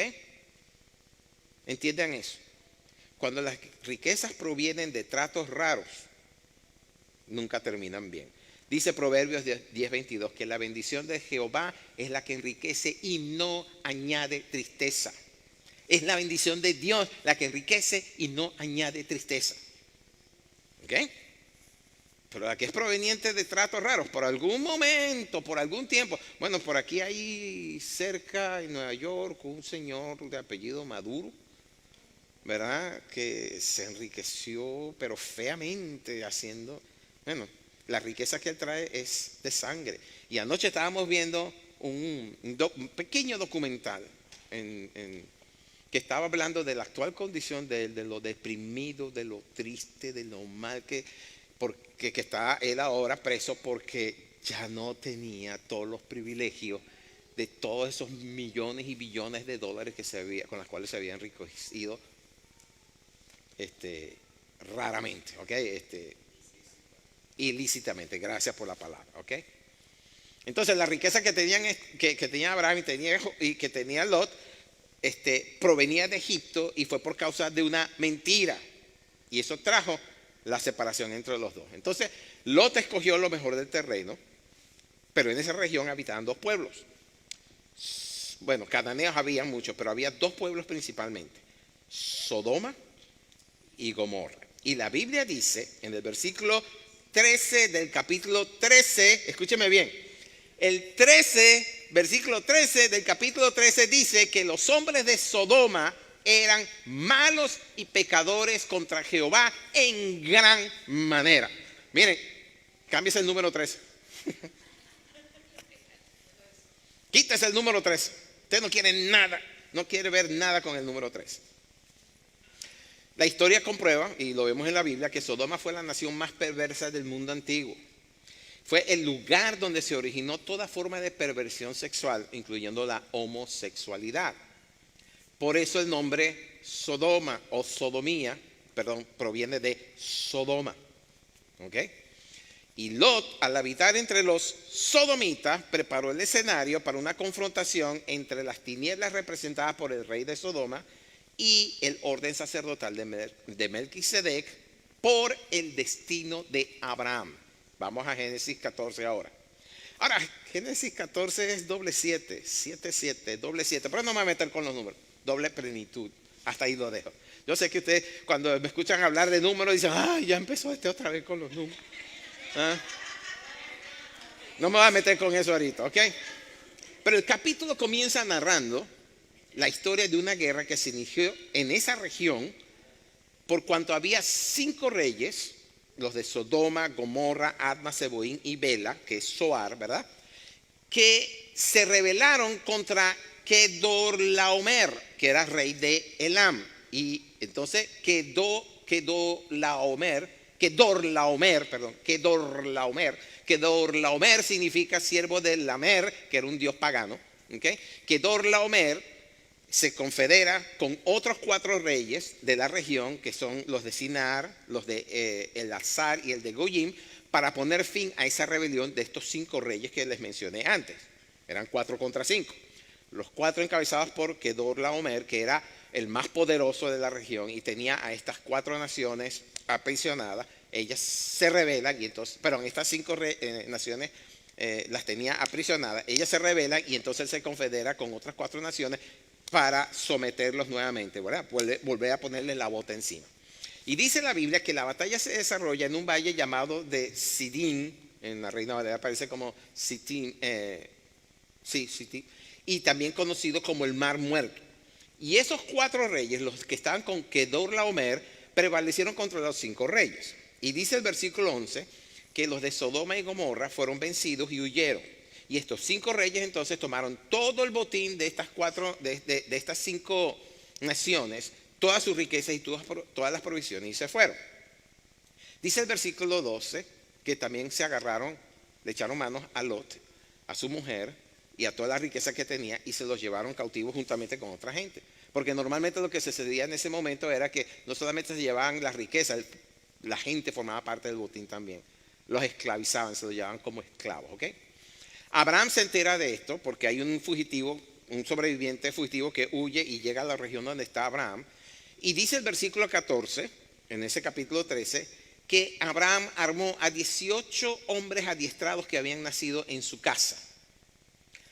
A: Entiendan eso. Cuando las riquezas provienen de tratos raros, nunca terminan bien. Dice Proverbios 10:22 que la bendición de Jehová es la que enriquece y no añade tristeza. Es la bendición de Dios la que enriquece y no añade tristeza. ¿Ok? Pero la que es proveniente de tratos raros, por algún momento, por algún tiempo. Bueno, por aquí hay cerca en Nueva York un señor de apellido Maduro, ¿verdad? Que se enriqueció, pero feamente haciendo, bueno, la riqueza que él trae es de sangre. Y anoche estábamos viendo un pequeño documental que estaba hablando de la actual condición de él, de lo deprimido, de lo triste, de lo mal que está él ahora preso porque ya no tenía todos los privilegios de todos esos millones y billones de dólares con los cuales se había enriquecido raramente, ¿ok? Ilícitamente, gracias por la palabra, ¿ok? Entonces la riqueza que tenía Abraham y que tenía Lot, provenía de Egipto y fue por causa de una mentira. Y eso trajo la separación entre los dos. Entonces Lot escogió lo mejor del terreno, pero en esa región habitaban dos pueblos. Bueno, cananeos había muchos, pero había dos pueblos principalmente: Sodoma y Gomorra. Y la Biblia dice en el versículo 13 del capítulo 13, escúcheme bien, versículo 13 del capítulo 13 dice que los hombres de Sodoma eran malos y pecadores contra Jehová en gran manera. Miren, cámbiese el número 13. Quítese el número 13. Usted no quiere nada, no quiere ver nada con el número 13. La historia comprueba, y lo vemos en la Biblia, que Sodoma fue la nación más perversa del mundo antiguo. Fue el lugar donde se originó toda forma de perversión sexual, incluyendo la homosexualidad. Por eso el nombre Sodoma o sodomía, proviene de Sodoma. ¿Ok? Y Lot, al habitar entre los sodomitas, preparó el escenario para una confrontación entre las tinieblas representadas por el rey de Sodoma y el orden sacerdotal de Melquisedec por el destino de Abraham. Vamos a Génesis 14 ahora. Ahora, Génesis 14 es doble 7, 7, 7, doble 7, pero no me voy a meter con los números, doble plenitud, hasta ahí lo dejo. Yo sé que ustedes cuando me escuchan hablar de números dicen, ya empezó otra vez con los números. No me voy a meter con eso ahorita, ¿ok? Pero el capítulo comienza narrando la historia de una guerra que se inició en esa región por cuanto había 5 reyes, los de Sodoma, Gomorra, Adma, Seboín y Bela, que es Zoar, ¿verdad? Que se rebelaron contra Kedorlaomer, que era rey de Elam. Y entonces Kedorlaomer significa siervo de Lamer, que era un dios pagano. ¿Okay? Kedorlaomer se confedera con otros 4 reyes de la región, que son los de Sinar, los de Elazar y el de Goyim, para poner fin a esa rebelión de estos 5 reyes que les mencioné antes. Eran 4 contra 5. Los 4 encabezados por Kedorlaomer, que era el más poderoso de la región y tenía a estas 4 naciones aprisionadas. Ellas se rebelan y entonces, estas 5 naciones las tenía aprisionadas. Ellas se rebelan y entonces él se confedera con otras 4 naciones para someterlos nuevamente, ¿verdad? Volver a ponerle la bota encima. Y dice la Biblia que la batalla se desarrolla en un valle llamado de Sidín, en la Reina Valera aparece como Sitín, Sitín, y también conocido como el Mar Muerto. Y esos 4 reyes, los que estaban con Kedorlaomer, prevalecieron contra los 5 reyes. Y dice el versículo 11 que los de Sodoma y Gomorra fueron vencidos y huyeron. Y estos 5 reyes entonces tomaron todo el botín de estas 5 naciones, todas sus riquezas y todas las provisiones, y se fueron. Dice el versículo 12 que también se agarraron, le echaron manos a Lot, a su mujer y a toda la riqueza que tenía, y se los llevaron cautivos juntamente con otra gente. Porque normalmente lo que sucedía en ese momento era que no solamente se llevaban las riquezas, la gente formaba parte del botín también. Los esclavizaban, se los llevaban como esclavos, ¿ok? Abraham se entera de esto porque hay un sobreviviente fugitivo que huye y llega a la región donde está Abraham. Y dice el versículo 14, en ese capítulo 13, que Abraham armó a 18 hombres adiestrados que habían nacido en su casa.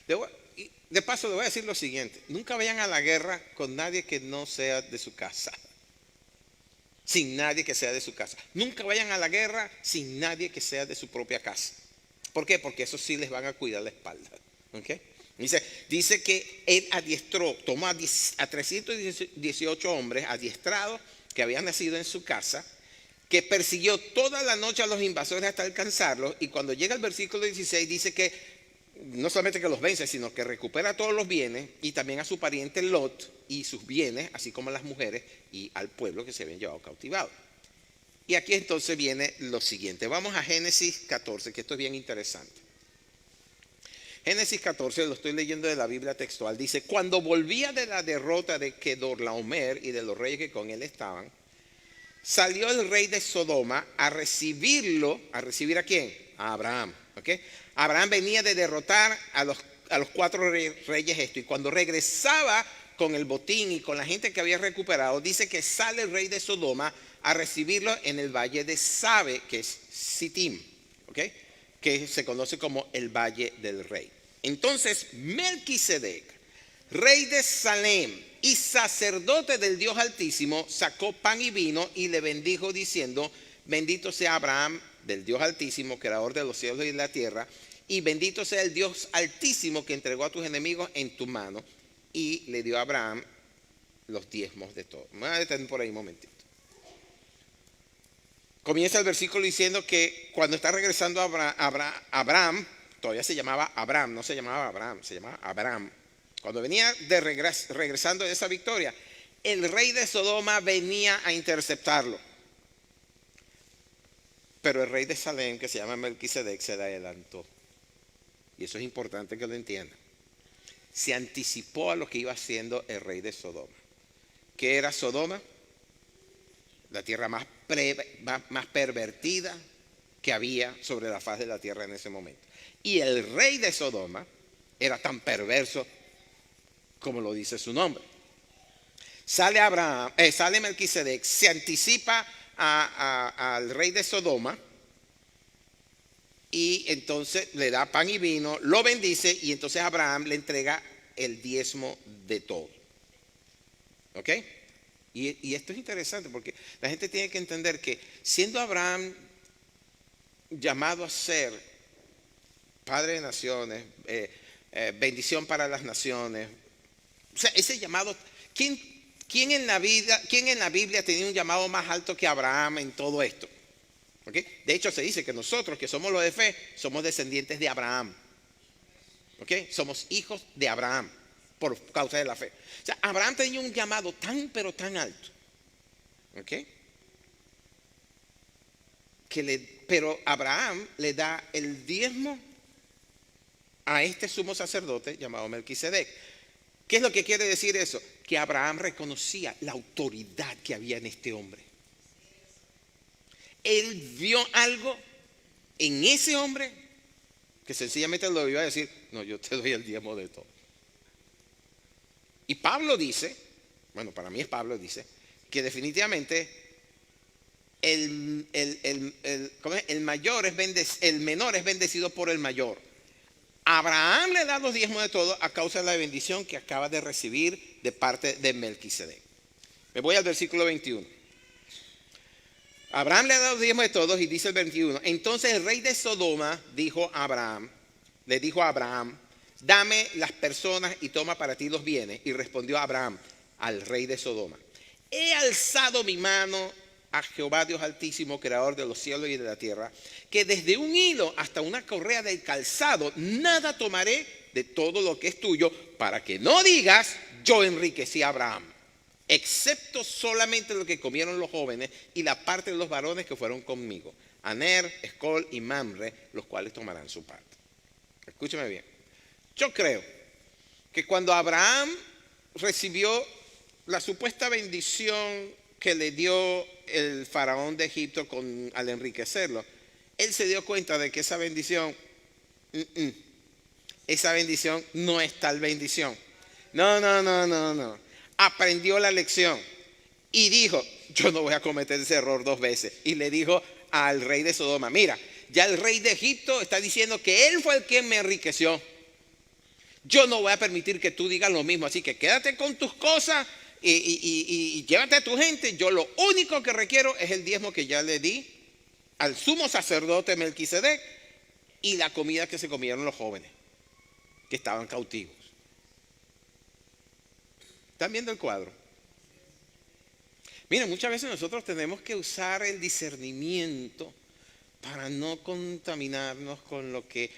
A: De paso le voy a decir lo siguiente: nunca vayan a la guerra con nadie que no sea de su casa. Sin nadie que sea de su casa. Nunca vayan a la guerra sin nadie que sea de su propia casa. ¿Por qué? Porque eso sí les van a cuidar la espalda. ¿Okay? Dice que él tomó a 318 hombres adiestrados que habían nacido en su casa, que persiguió toda la noche a los invasores hasta alcanzarlos, y cuando llega el versículo 16 dice que no solamente que los vence, sino que recupera todos los bienes, y también a su pariente Lot y sus bienes, así como a las mujeres y al pueblo que se habían llevado cautivado. Y aquí entonces viene lo siguiente. Vamos a Génesis 14, que esto es bien interesante. Génesis 14, lo estoy leyendo de la Biblia textual, dice: cuando volvía de la derrota de Kedorlaomer y de los reyes que con él estaban, salió el rey de Sodoma a recibirlo. ¿A recibir a quién? A Abraham. ¿Okay? Abraham venía de derrotar a los 4 reyes esto, y cuando regresaba con el botín y con la gente que había recuperado, dice que sale el rey de Sodoma a recibirlo en el valle de Sabe, que es Sittim, ¿okay? Que se conoce como el Valle del Rey. Entonces Melquisedec, rey de Salem y sacerdote del Dios Altísimo, sacó pan y vino y le bendijo diciendo: bendito sea Abraham del Dios Altísimo, creador de los cielos y de la tierra, y bendito sea el Dios Altísimo que entregó a tus enemigos en tu mano. Y le dio a Abraham los diezmos de todo. Me voy a detener por ahí un momentito. Comienza el versículo diciendo que cuando está regresando Abraham, todavía se llamaba Abraham, no se llamaba Abraham, se llamaba Abraham. Cuando venía regresando de esa victoria, el rey de Sodoma venía a interceptarlo. Pero el rey de Salem, que se llama Melquisedec, se le adelantó. Y eso es importante que lo entiendan. Se anticipó a lo que iba haciendo el rey de Sodoma. ¿Qué era Sodoma? La tierra más pervertida que había sobre la faz de la tierra en ese momento. Y el rey de Sodoma era tan perverso como lo dice su nombre. Sale Melquisedec, se anticipa al rey de Sodoma, y entonces le da pan y vino, lo bendice, y entonces Abraham le entrega el diezmo de todo. ¿Ok? Y esto es interesante porque la gente tiene que entender que siendo Abraham llamado a ser padre de naciones, bendición para las naciones, o sea, ese llamado, ¿quién en la Biblia tenía un llamado más alto que Abraham en todo esto? ¿Okay? De hecho se dice que nosotros que somos los de fe somos descendientes de Abraham. ¿Okay? Somos hijos de Abraham por causa de la fe. O sea, Abraham tenía un llamado tan pero tan alto. ¿Okay? Pero Abraham le da el diezmo a este sumo sacerdote llamado Melquisedec. ¿Qué es lo que quiere decir eso? Que Abraham reconocía la autoridad que había en este hombre. Él vio algo en ese hombre que sencillamente lo iba a decir: no, yo te doy el diezmo de todo. Y Pablo dice, bueno, para mí es Pablo, dice que definitivamente el menor es bendecido por el mayor. Abraham le da los diezmos de todo a causa de la bendición que acaba de recibir de parte de Melquisedec. Me voy al versículo 21. Abraham le ha dado los diezmos de todos, y dice el 21: entonces el rey de Sodoma le dijo a Abraham: dame las personas y toma para ti los bienes. Y respondió Abraham al rey de Sodoma: he alzado mi mano a Jehová Dios Altísimo, creador de los cielos y de la tierra, que desde un hilo hasta una correa del calzado nada tomaré de todo lo que es tuyo, para que no digas: yo enriquecí a Abraham, excepto solamente lo que comieron los jóvenes y la parte de los varones que fueron conmigo, Aner, Escol y Mamre, los cuales tomarán su parte. Escúcheme bien. Yo creo que cuando Abraham recibió la supuesta bendición que le dio el faraón de Egipto al enriquecerlo, él se dio cuenta de que esa bendición no es tal bendición. No. Aprendió la lección y dijo: yo no voy a cometer ese error 2 veces. Y le dijo al rey de Sodoma: mira, ya el rey de Egipto está diciendo que él fue el que me enriqueció. Yo no voy a permitir que tú digas lo mismo, así que quédate con tus cosas y llévate a tu gente. Yo lo único que requiero es el diezmo que ya le di al sumo sacerdote Melquisedec y la comida que se comieron los jóvenes que estaban cautivos. ¿Están viendo el cuadro? Miren, muchas veces nosotros tenemos que usar el discernimiento para no contaminarnos con lo que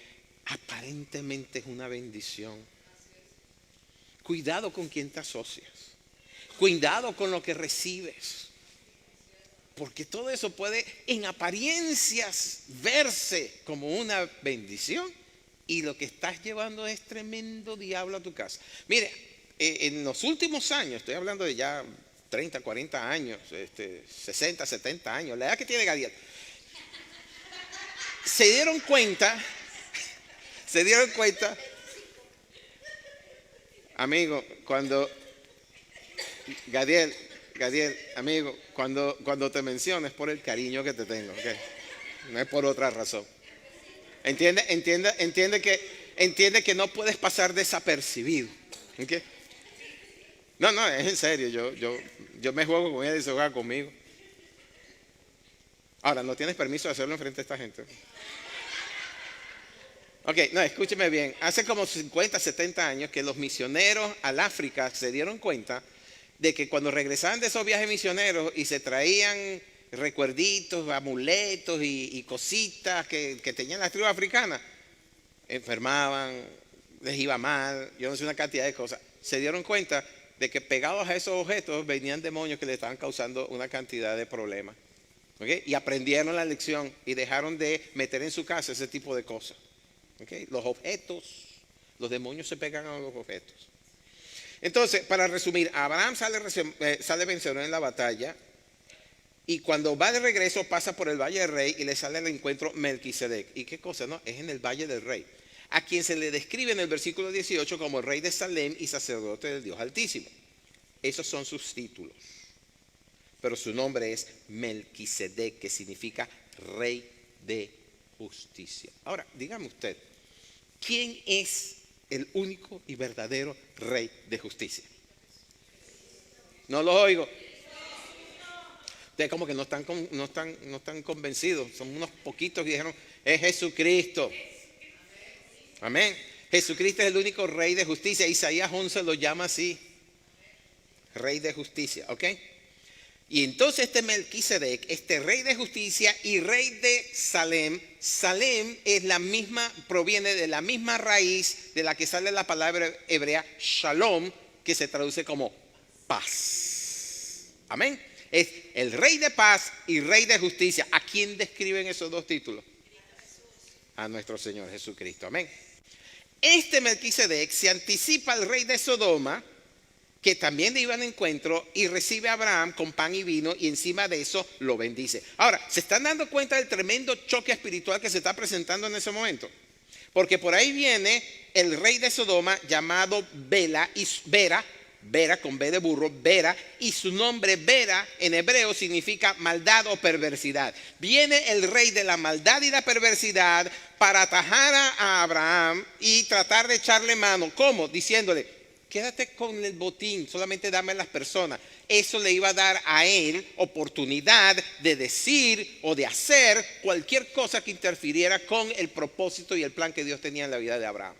A: aparentemente es una bendición. Cuidado con quién te asocias. Cuidado con lo que recibes. Porque todo eso puede en apariencias verse como una bendición Y lo que estás llevando es tremendo diablo a tu casa. Mire, en los últimos años, estoy hablando de ya 30, 40 años, 60, 70 años, la edad que tiene Gadiel, se dieron cuenta, amigo, cuando, Gadiel, amigo, cuando te menciono es por el cariño que te tengo, ¿okay? No es por otra razón. Entiende que no puedes pasar desapercibido, ¿okay? No, es en serio, yo me juego con ella y se juega conmigo. Ahora, no tienes permiso de hacerlo enfrente de esta gente. Ok, no, escúcheme bien. Hace como 50, 70 años que los misioneros al África se dieron cuenta de que cuando regresaban de esos viajes misioneros y se traían recuerditos, amuletos y cositas que tenían las tribus africanas, enfermaban, les iba mal, yo no sé, una cantidad de cosas. Se dieron cuenta de que pegados a esos objetos venían demonios que le estaban causando una cantidad de problemas. ¿Okay? Y aprendieron la lección y dejaron de meter en su casa ese tipo de cosas. ¿Okay? Los objetos, los demonios se pegan a los objetos. Entonces, para resumir, Abraham sale vencedor en la batalla y cuando va de regreso pasa por el Valle del Rey y le sale al encuentro Melquisedec. ¿Y qué cosa? No, es en el Valle del Rey, a quien se le describe en el versículo 18 como el rey de Salem y sacerdote del Dios Altísimo. Esos son sus títulos. Pero su nombre es Melquisedec, que significa rey de justicia. Ahora, dígame usted, ¿quién es el único y verdadero rey de justicia? No lo oigo. Ustedes como que no están convencidos. Son unos poquitos que dijeron, es Jesucristo. Amén. Jesucristo es el único rey de justicia. Isaías 11 lo llama así. Rey de justicia, ¿ok? Y entonces este Melquisedec, este rey de justicia y rey de Salem. Salem es la misma, proviene de la misma raíz de la que sale la palabra hebrea shalom, que se traduce como paz. Amén. Es el rey de paz y rey de justicia. ¿A quién describen esos dos títulos? A nuestro Señor Jesucristo. Amén. Este Melquisedec se anticipa al rey de Sodoma, que también le iba al encuentro y recibe a Abraham con pan y vino y encima de eso lo bendice. Ahora, ¿se están dando cuenta del tremendo choque espiritual que se está presentando en ese momento? Porque por ahí viene el rey de Sodoma llamado Vera con B de burro, Vera, y su nombre Vera en hebreo significa maldad o perversidad. Viene el rey de la maldad y la perversidad para atajar a Abraham y tratar de echarle mano. ¿Cómo? Diciéndole, quédate con el botín, solamente dame a las personas. Eso le iba a dar a él oportunidad de decir o de hacer cualquier cosa que interfiriera con el propósito y el plan que Dios tenía en la vida de Abraham.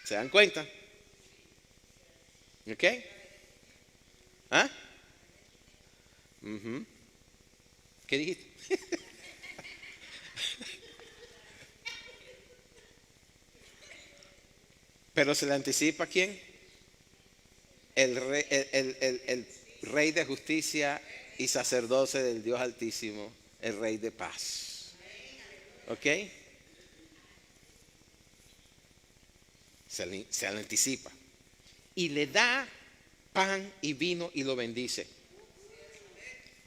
A: ¿Se dan cuenta? ¿Ok? ¿Ah? ¿Qué dijiste? Pero se le anticipa, ¿quién? El rey de justicia y sacerdote del Dios Altísimo, el rey de paz. ¿Ok? Se le anticipa. Y le da pan y vino y lo bendice.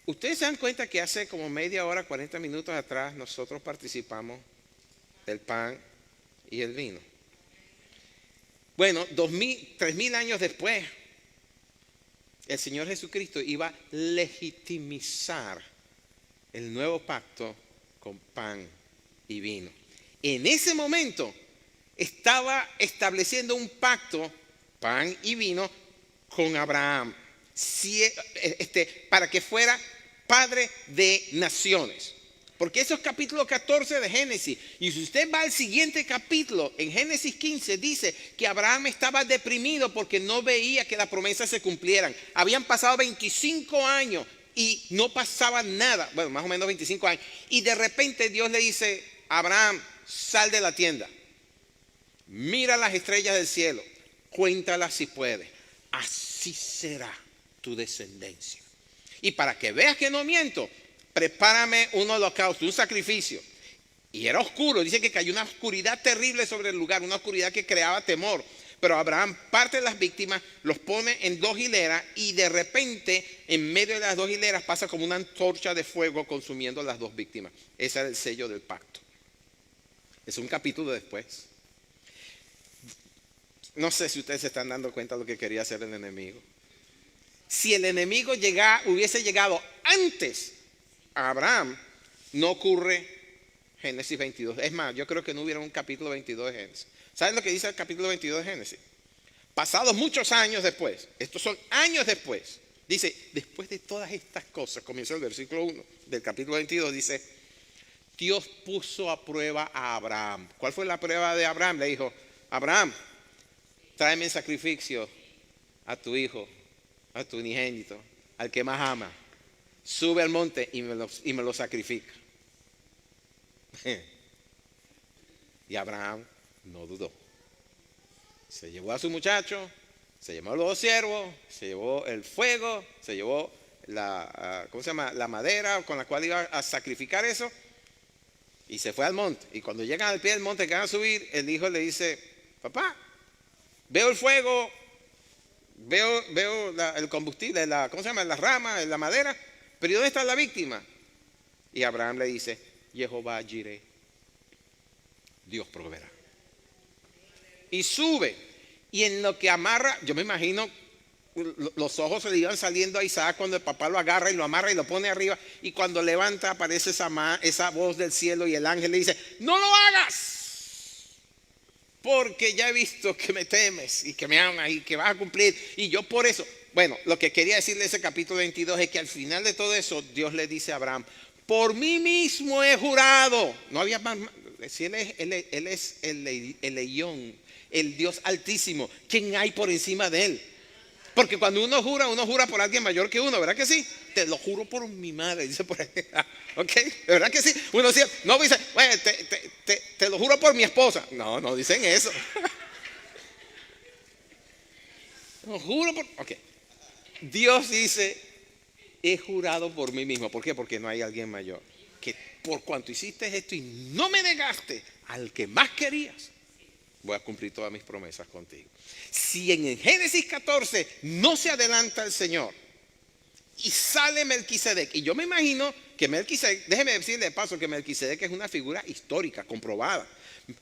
A: Ustedes se dan cuenta que hace como media hora, 40 minutos atrás, nosotros participamos del pan y el vino. Bueno, 3,000 años después, el Señor Jesucristo iba a legitimizar el nuevo pacto con pan y vino. En ese momento estaba estableciendo un pacto, pan y vino, con Abraham, para que fuera padre de naciones. Porque eso es capítulo 14 de Génesis. Y si usted va al siguiente capítulo, en Génesis 15, dice que Abraham estaba deprimido porque no veía que las promesas se cumplieran. Habían pasado 25 años y no pasaba nada. Bueno, más o menos 25 años. Y de repente Dios le dice, Abraham, sal de la tienda. Mira las estrellas del cielo. Cuéntalas si puedes. Así será tu descendencia. Y para que veas que no miento, prepárame un holocausto, un sacrificio. Y era oscuro, dice que cayó una oscuridad terrible sobre el lugar, una oscuridad que creaba temor. Pero Abraham parte de las víctimas, los pone en dos hileras y de repente en medio de las dos hileras pasa como una antorcha de fuego consumiendo las dos víctimas. Ese era el sello del pacto. Es un capítulo después. No sé si ustedes se están dando cuenta de lo que quería hacer el enemigo. Si el enemigo hubiese llegado antes a Abraham, no ocurre Génesis 22. Es más, yo creo que no hubiera un capítulo 22 de Génesis. ¿Saben lo que dice el capítulo 22 de Génesis? Pasados muchos años después, estos son años después, dice, después de todas estas cosas, comienza el versículo 1 del capítulo 22, dice, Dios puso a prueba a Abraham. ¿Cuál fue la prueba de Abraham? Le dijo, Abraham, tráeme en sacrificio a tu hijo, a tu unigénito, al que más ama. Sube al monte y me lo sacrifica. Y Abraham no dudó. Se llevó a su muchacho, se llevó a los dos siervos, se llevó el fuego, se llevó la madera con la cual iba a sacrificar eso y se fue al monte. Y cuando llegan al pie del monte que van a subir, el hijo le dice, papá, veo el fuego, veo el combustible, las ramas, la madera, pero ¿y dónde está la víctima? Y Abraham le dice, Jehová Jireh, Dios proveerá. Y sube, y en lo que amarra, yo me imagino, los ojos se le iban saliendo a Isaac cuando el papá lo agarra y lo amarra y lo pone arriba, y cuando levanta aparece esa voz del cielo y el ángel le dice, no lo hagas, porque ya he visto que me temes y que me amas y que vas a cumplir, y yo por eso, bueno, lo que quería decirle ese capítulo 22 es que al final de todo eso, Dios le dice a Abraham, por mí mismo he jurado, no había más, si él es el León, el Dios altísimo, ¿quién hay por encima de él? Porque cuando uno jura por alguien mayor que uno, ¿verdad que sí? Te lo juro por mi madre, dice por ahí. ¿Ok? ¿Verdad que sí? Uno dice, no dice, bueno, te lo juro por mi esposa. No dicen eso. Lo juro por... Ok. Dios dice, he jurado por mí mismo. ¿Por qué? Porque no hay alguien mayor. Que por cuanto hiciste esto y no me negaste al que más querías, voy a cumplir todas mis promesas contigo. Si en el Génesis 14 no se adelanta el Señor y sale Melquisedec, y yo me imagino que Melquisedec, déjeme decirle de paso que Melquisedec es una figura histórica, comprobada.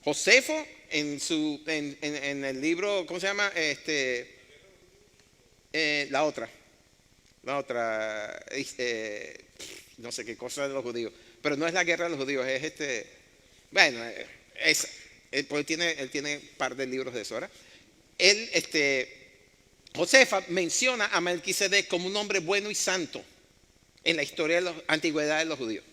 A: Josefo en el libro, ¿cómo se llama? La otra, no sé qué cosa de los judíos, pero no es la guerra de los judíos, es bueno, él tiene un par de libros de eso, ¿verdad? Josefa menciona a Melquisedec como un hombre bueno y santo en la historia de la antigüedad de los judíos.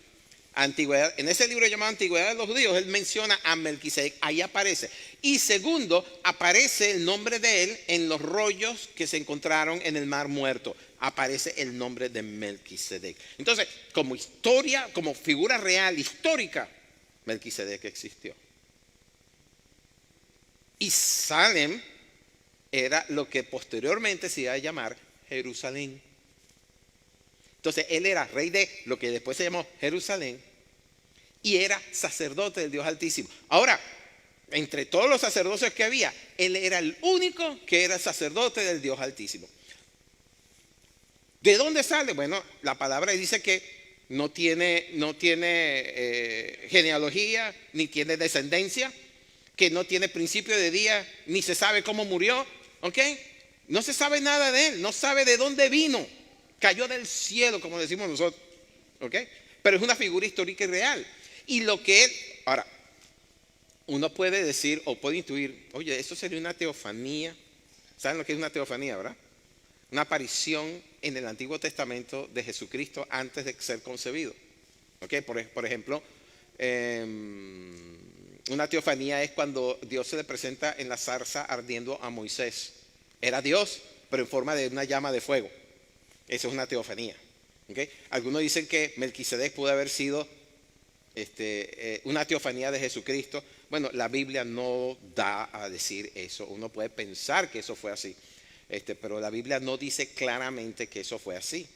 A: En ese libro llamado Antigüedad de los Judíos, él menciona a Melquisedec, ahí aparece. Y segundo, aparece el nombre de él en los rollos que se encontraron en el Mar Muerto. Aparece el nombre de Melquisedec. Entonces, como historia, como figura real, histórica, Melquisedec existió. Y Salem era lo que posteriormente se iba a llamar Jerusalén. Entonces él era rey de lo que después se llamó Jerusalén y era sacerdote del Dios Altísimo. Ahora, entre todos los sacerdocios que había, él era el único que era sacerdote del Dios Altísimo. ¿De dónde sale? Bueno, la palabra dice que no tiene genealogía, ni tiene descendencia, que no tiene principio de día, ni se sabe cómo murió, ¿ok? No se sabe nada de él, no sabe de dónde vino. Cayó del cielo, como decimos nosotros, ¿ok? Pero es una figura histórica y real. Y lo que él, ahora, uno puede decir o puede intuir, oye, eso sería una teofanía. ¿Saben lo que es una teofanía, verdad? Una aparición en el Antiguo Testamento de Jesucristo antes de ser concebido. ¿Ok? Por ejemplo, una teofanía es cuando Dios se le presenta en la zarza ardiendo a Moisés. Era Dios, pero en forma de una llama de fuego. Eso es una teofanía. ¿Okay? Algunos dicen que Melquisedec pudo haber sido una teofanía de Jesucristo. Bueno, la Biblia no da a decir eso. Uno puede pensar que eso fue así, pero la Biblia no dice claramente que eso fue así.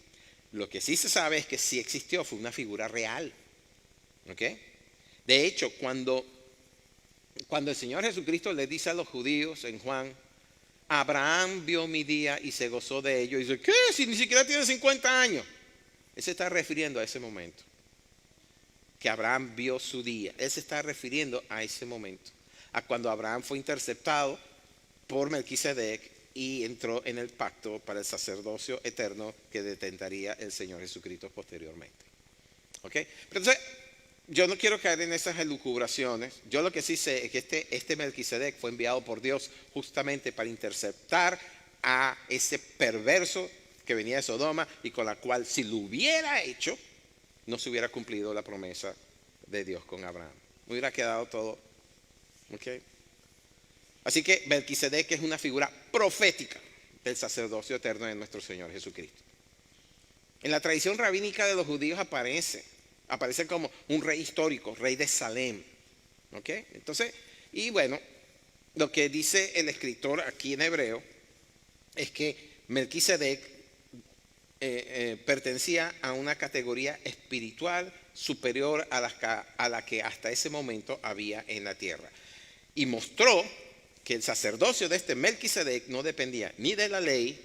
A: Lo que sí se sabe es que sí existió, fue una figura real. ¿Okay? De hecho, cuando el Señor Jesucristo le dice a los judíos en Juan, Abraham vio mi día y se gozó de ello, y dice, ¿qué? Si ni siquiera tiene 50 años. Él se está refiriendo a ese momento, que Abraham vio su día. Él se está refiriendo a ese momento, a cuando Abraham fue interceptado por Melquisedec y entró en el pacto para el sacerdocio eterno que detentaría el Señor Jesucristo posteriormente. ¿Ok? Pero entonces, yo no quiero caer en esas elucubraciones. Yo lo que sí sé es que este Melquisedec fue enviado por Dios justamente para interceptar a ese perverso que venía de Sodoma y con la cual, si lo hubiera hecho, no se hubiera cumplido la promesa de Dios con Abraham. Hubiera quedado todo. ¿Ok? Así que Melquisedec es una figura profética del sacerdocio eterno de nuestro Señor Jesucristo. En la tradición rabínica de los judíos aparece como un rey histórico, rey de Salem. ¿Ok? Entonces, y bueno, lo que dice el escritor aquí en hebreo es que Melquisedec pertenecía a una categoría espiritual superior a la que hasta ese momento había en la tierra. Y mostró que el sacerdocio de este Melquisedec no dependía ni de la ley,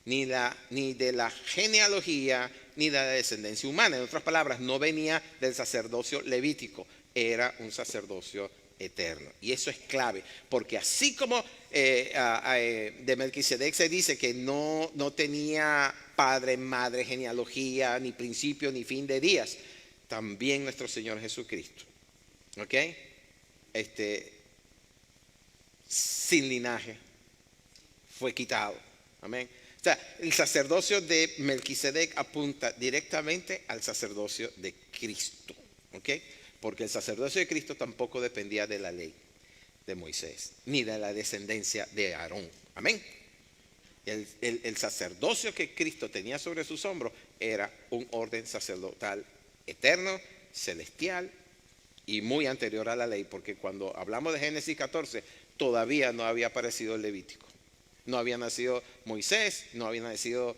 A: ni de la genealogía, ni de la descendencia humana. En otras palabras, no venía del sacerdocio levítico, era un sacerdocio eterno. Y eso es clave, porque así como de Melquisedec se dice que no tenía padre, madre, genealogía, ni principio, ni fin de días, también nuestro Señor Jesucristo, ¿ok? Sin linaje, fue quitado. Amén. O sea, el sacerdocio de Melquisedec apunta directamente al sacerdocio de Cristo. ¿Ok? Porque el sacerdocio de Cristo tampoco dependía de la ley de Moisés, ni de la descendencia de Aarón. Amén. El sacerdocio que Cristo tenía sobre sus hombros era un orden sacerdotal eterno, celestial y muy anterior a la ley, porque cuando hablamos de Génesis 14, todavía no había aparecido el Levítico. No había nacido Moisés, no había nacido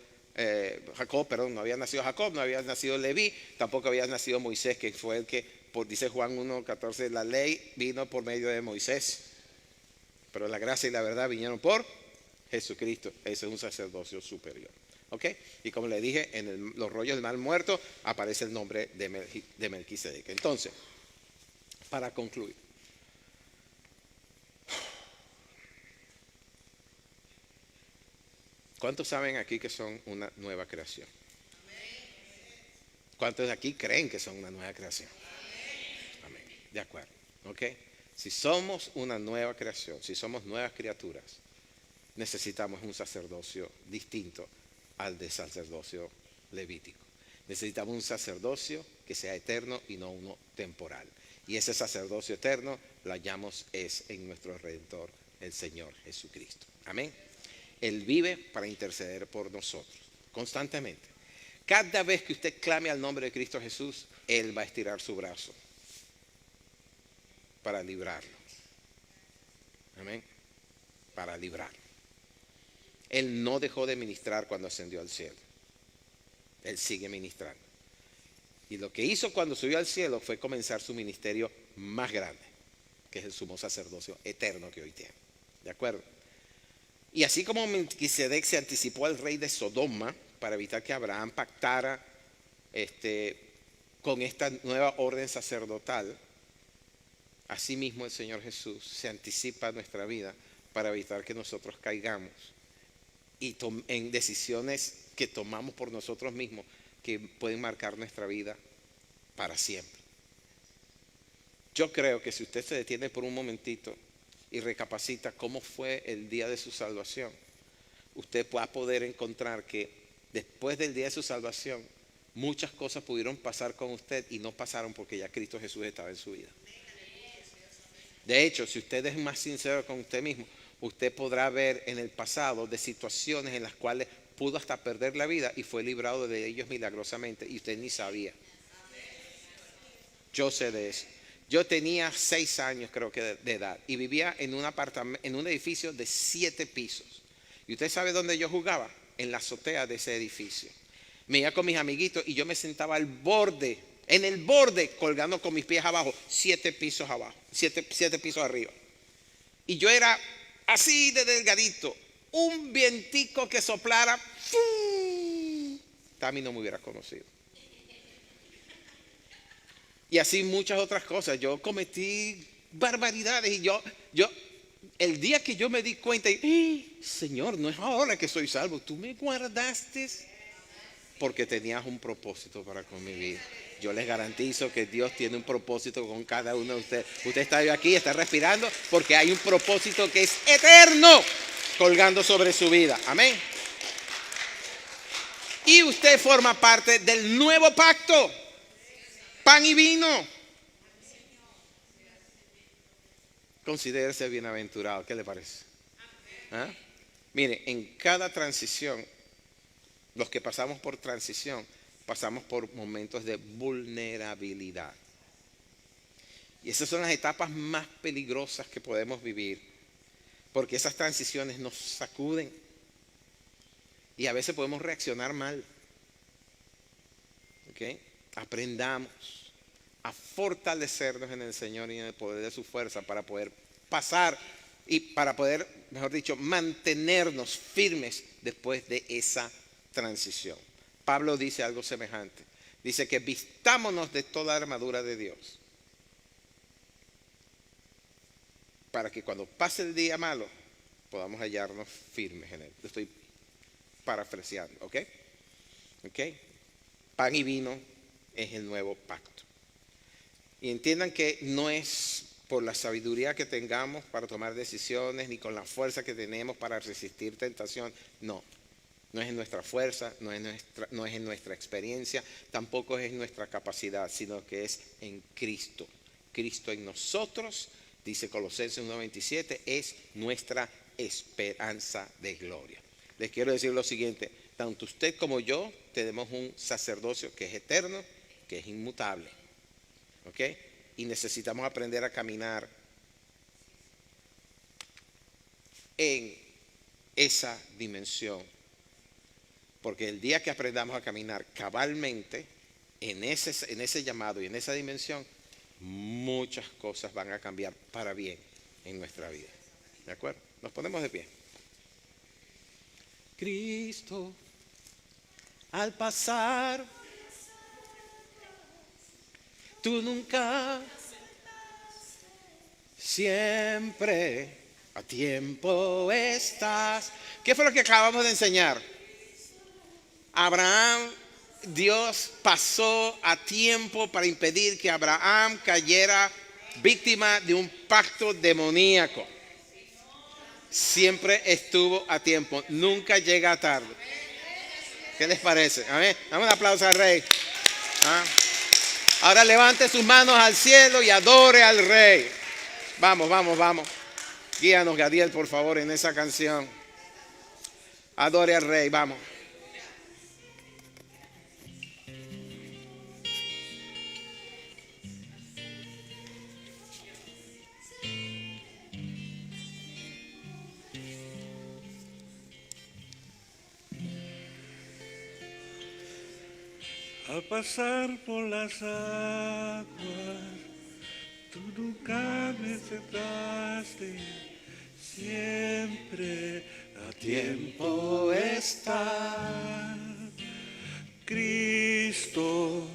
A: Jacob, no había nacido Jacob, no había nacido Leví, tampoco había nacido Moisés, que fue el que, dice Juan 1:14, la ley vino por medio de Moisés, pero la gracia y la verdad vinieron por Jesucristo. Ese es un sacerdocio superior. ¿Ok? Y como le dije, en los rollos del mal muerto aparece el nombre de Melquisedec. Entonces, para concluir, ¿cuántos saben aquí que son una nueva creación? ¿Cuántos de aquí creen que son una nueva creación? Amén. De acuerdo. ¿Ok? Si somos una nueva creación, si somos nuevas criaturas, necesitamos un sacerdocio distinto al de sacerdocio levítico. Necesitamos un sacerdocio que sea eterno y no uno temporal. Y ese sacerdocio eterno lo hallamos es en nuestro Redentor, el Señor Jesucristo. Amén. Él vive para interceder por nosotros constantemente. Cada vez que usted clame al nombre de Cristo Jesús, Él va a estirar su brazo para librarlo. Amén. Para librarlo. Él no dejó de ministrar cuando ascendió al cielo. Él sigue ministrando. Y lo que hizo cuando subió al cielo fue comenzar su ministerio más grande, que es el sumo sacerdocio eterno que hoy tiene. ¿De acuerdo? Y así como Melquisedec se anticipó al rey de Sodoma para evitar que Abraham pactara con esta nueva orden sacerdotal, asimismo el Señor Jesús se anticipa a nuestra vida para evitar que nosotros caigamos y en decisiones que tomamos por nosotros mismos que pueden marcar nuestra vida para siempre. Yo creo que si usted se detiene por un momentito y recapacita cómo fue el día de su salvación, usted va a poder encontrar que después del día de su salvación muchas cosas pudieron pasar con usted y no pasaron porque ya Cristo Jesús estaba en su vida. De hecho, si usted es más sincero con usted mismo, usted podrá ver en el pasado de situaciones en las cuales pudo hasta perder la vida y fue librado de ellos milagrosamente y usted ni sabía. Yo sé de eso. Yo tenía 6 años creo que de edad y vivía en un edificio de 7 pisos. ¿Y usted sabe dónde yo jugaba? En la azotea de ese edificio. Me iba con mis amiguitos y yo me sentaba al borde En el borde, colgando con mis pies abajo, 7 pisos abajo, 7 pisos arriba. Y yo era así de delgadito. Un vientico que soplara, ¡fum! Tami no me hubiera conocido. Y así muchas otras cosas. Yo cometí barbaridades y yo, el día que yo me di cuenta, Señor, no es ahora que soy salvo, tú me guardaste porque tenías un propósito para con mi vida. Yo les garantizo que Dios tiene un propósito con cada uno de ustedes. Usted está aquí, está respirando, porque hay un propósito que es eterno colgando sobre su vida. Amén. Y usted forma parte del nuevo pacto. Pan y vino. Considérese bienaventurado. ¿Qué le parece? ¿Ah? Mire, en cada transición, los que pasamos por transición, pasamos por momentos de vulnerabilidad. Y esas son las etapas más peligrosas que podemos vivir, porque esas transiciones nos sacuden y a veces podemos reaccionar mal. ¿Ok? Aprendamos a fortalecernos en el Señor y en el poder de su fuerza para poder pasar y para poder, mejor dicho, mantenernos firmes después de esa transición. Pablo dice algo semejante. Dice que vistámonos de toda la armadura de Dios para que cuando pase el día malo podamos hallarnos firmes en él. Lo estoy parafraseando, ¿ok? ¿Ok? Pan y vino es el nuevo pacto. Y entiendan que no es por la sabiduría que tengamos para tomar decisiones, ni con la fuerza que tenemos para resistir tentación. No, no es en nuestra fuerza, no es en nuestra experiencia, tampoco es en nuestra capacidad, sino que es en Cristo. Cristo en nosotros, dice Colosenses 1:27, es nuestra esperanza de gloria. Les quiero decir lo siguiente, tanto usted como yo tenemos un sacerdocio que es eterno, que es inmutable. ¿Ok? Y necesitamos aprender a caminar en esa dimensión. Porque el día que aprendamos a caminar cabalmente en ese llamado y en esa dimensión, muchas cosas van a cambiar para bien en nuestra vida. ¿De acuerdo? Nos ponemos de pie. Cristo, al pasar, tú nunca, siempre a tiempo estás. ¿Qué fue lo que acabamos de enseñar? Abraham, Dios pasó a tiempo para impedir que Abraham cayera víctima de un pacto demoníaco. Siempre estuvo a tiempo, nunca llega tarde. ¿Qué les parece? Amén. Dame un aplauso al Rey. ¿Ah? Ahora levante sus manos al cielo y adore al Rey. Vamos, vamos, vamos. Guíanos, Gadiel, por favor, en esa canción. Adore al Rey, vamos.
B: Al pasar por las aguas, tú nunca me sentaste, siempre a tiempo estás. Cristo,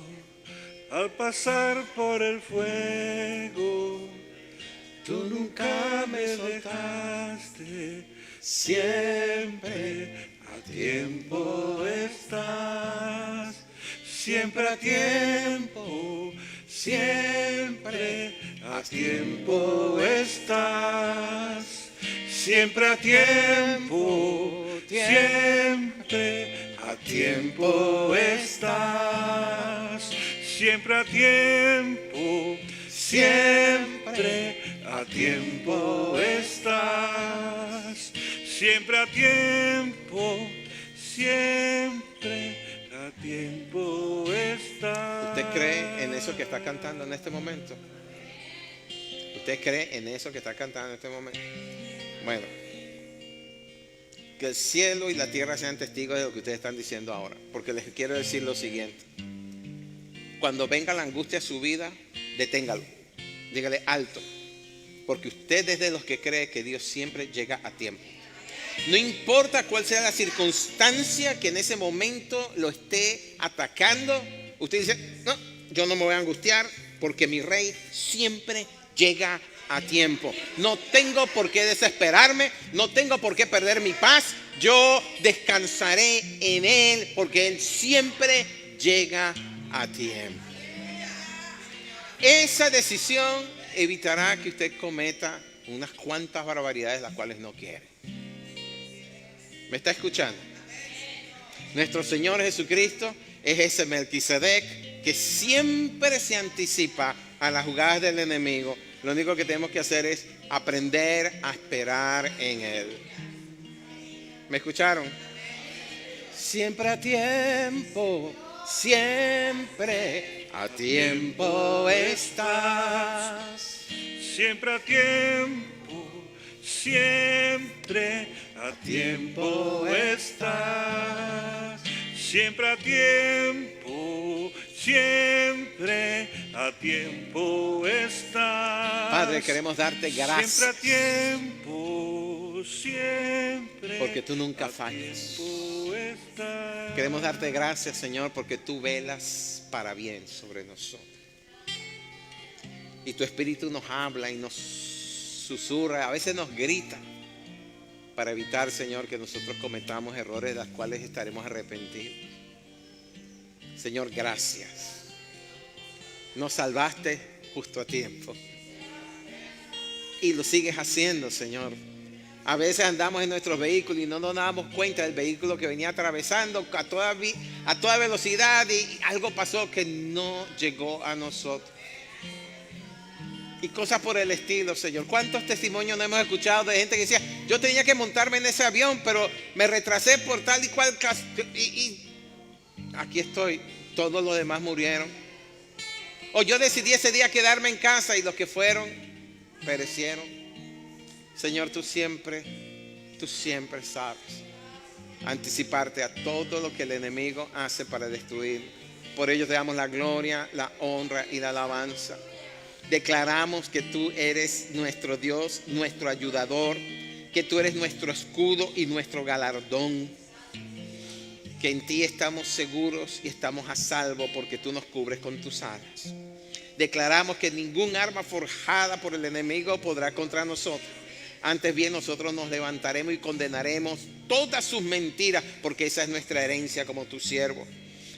B: al pasar por el fuego, tú nunca me dejaste, siempre a tiempo estás. Siempre a tiempo, siempre a tiempo estás. Siempre a tiempo, siempre a tiempo estás. Siempre a tiempo, siempre a tiempo estás. Siempre a tiempo, siempre a tiempo está.
A: ¿Usted cree en eso que está cantando en este momento? ¿Usted cree en eso que está cantando en este momento? Bueno, que el cielo y la tierra sean testigos de lo que ustedes están diciendo ahora, porque les quiero decir lo siguiente. cuando venga la angustia a su vida, deténgalo. Dígale alto. Porque usted es de los que cree que Dios siempre llega a tiempo. No importa cuál sea la circunstancia que en ese momento lo esté atacando, usted dice, no, yo no me voy a angustiar porque mi rey siempre llega a tiempo. No tengo por qué desesperarme, no tengo por qué perder mi paz. Yo descansaré en Él porque Él siempre llega a tiempo. Esa decisión evitará que usted cometa unas cuantas barbaridades las cuales no quiere. ¿Me está escuchando? Nuestro Señor Jesucristo es ese Melquisedec que siempre se anticipa a las jugadas del enemigo. Lo único que tenemos que hacer es aprender a esperar en Él. ¿Me escucharon? Siempre a tiempo, siempre a tiempo estás.
B: Siempre a tiempo, siempre a tiempo estás. Siempre a tiempo, siempre a tiempo estás.
A: Padre, queremos darte gracias.
B: Siempre a tiempo, siempre.
A: Porque tú nunca fallas.
B: tiempo estás.
A: Queremos darte gracias, Señor, porque tú velas para bien sobre nosotros. Y tu Espíritu nos habla y nos susurra, a veces nos grita, para evitar, Señor, que nosotros cometamos errores de los cuales estaremos arrepentidos. Señor, gracias. Nos salvaste justo a tiempo. Y lo sigues haciendo, Señor. A veces andamos en nuestros vehículos y no nos damos cuenta del vehículo que venía atravesando a toda velocidad y algo pasó que no llegó a nosotros. Y cosas por el estilo, Señor. ¿Cuántos testimonios no hemos escuchado de gente que decía, yo tenía que montarme en ese avión, pero me retrasé por tal y cual caso? Y aquí estoy. Todos los demás murieron. O yo decidí ese día quedarme en casa y los que fueron perecieron. Señor, tú siempre sabes anticiparte a todo lo que el enemigo hace para destruir. Por ello te damos la gloria, la honra y la alabanza. Declaramos que tú eres nuestro Dios, nuestro ayudador, que tú eres nuestro escudo y nuestro galardón, que en ti estamos seguros y estamos a salvo porque tú nos cubres con tus alas. Declaramos que ningún arma forjada por el enemigo podrá contra nosotros. Antes bien nosotros nos levantaremos y condenaremos todas sus mentiras, porque esa es nuestra herencia como tu siervo.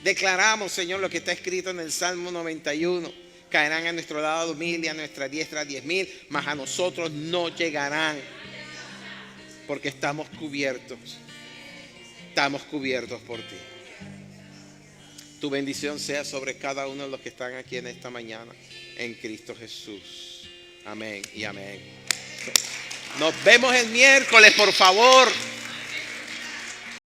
A: Declaramos, Señor, lo que está escrito en el Salmo 91. Caerán a nuestro lado 1000 y a nuestra diestra 10,000, mas a nosotros no llegarán, porque estamos cubiertos por ti. Tu bendición sea sobre cada uno de los que están aquí en esta mañana, en Cristo Jesús. Amén y amén. Nos vemos el miércoles, por favor.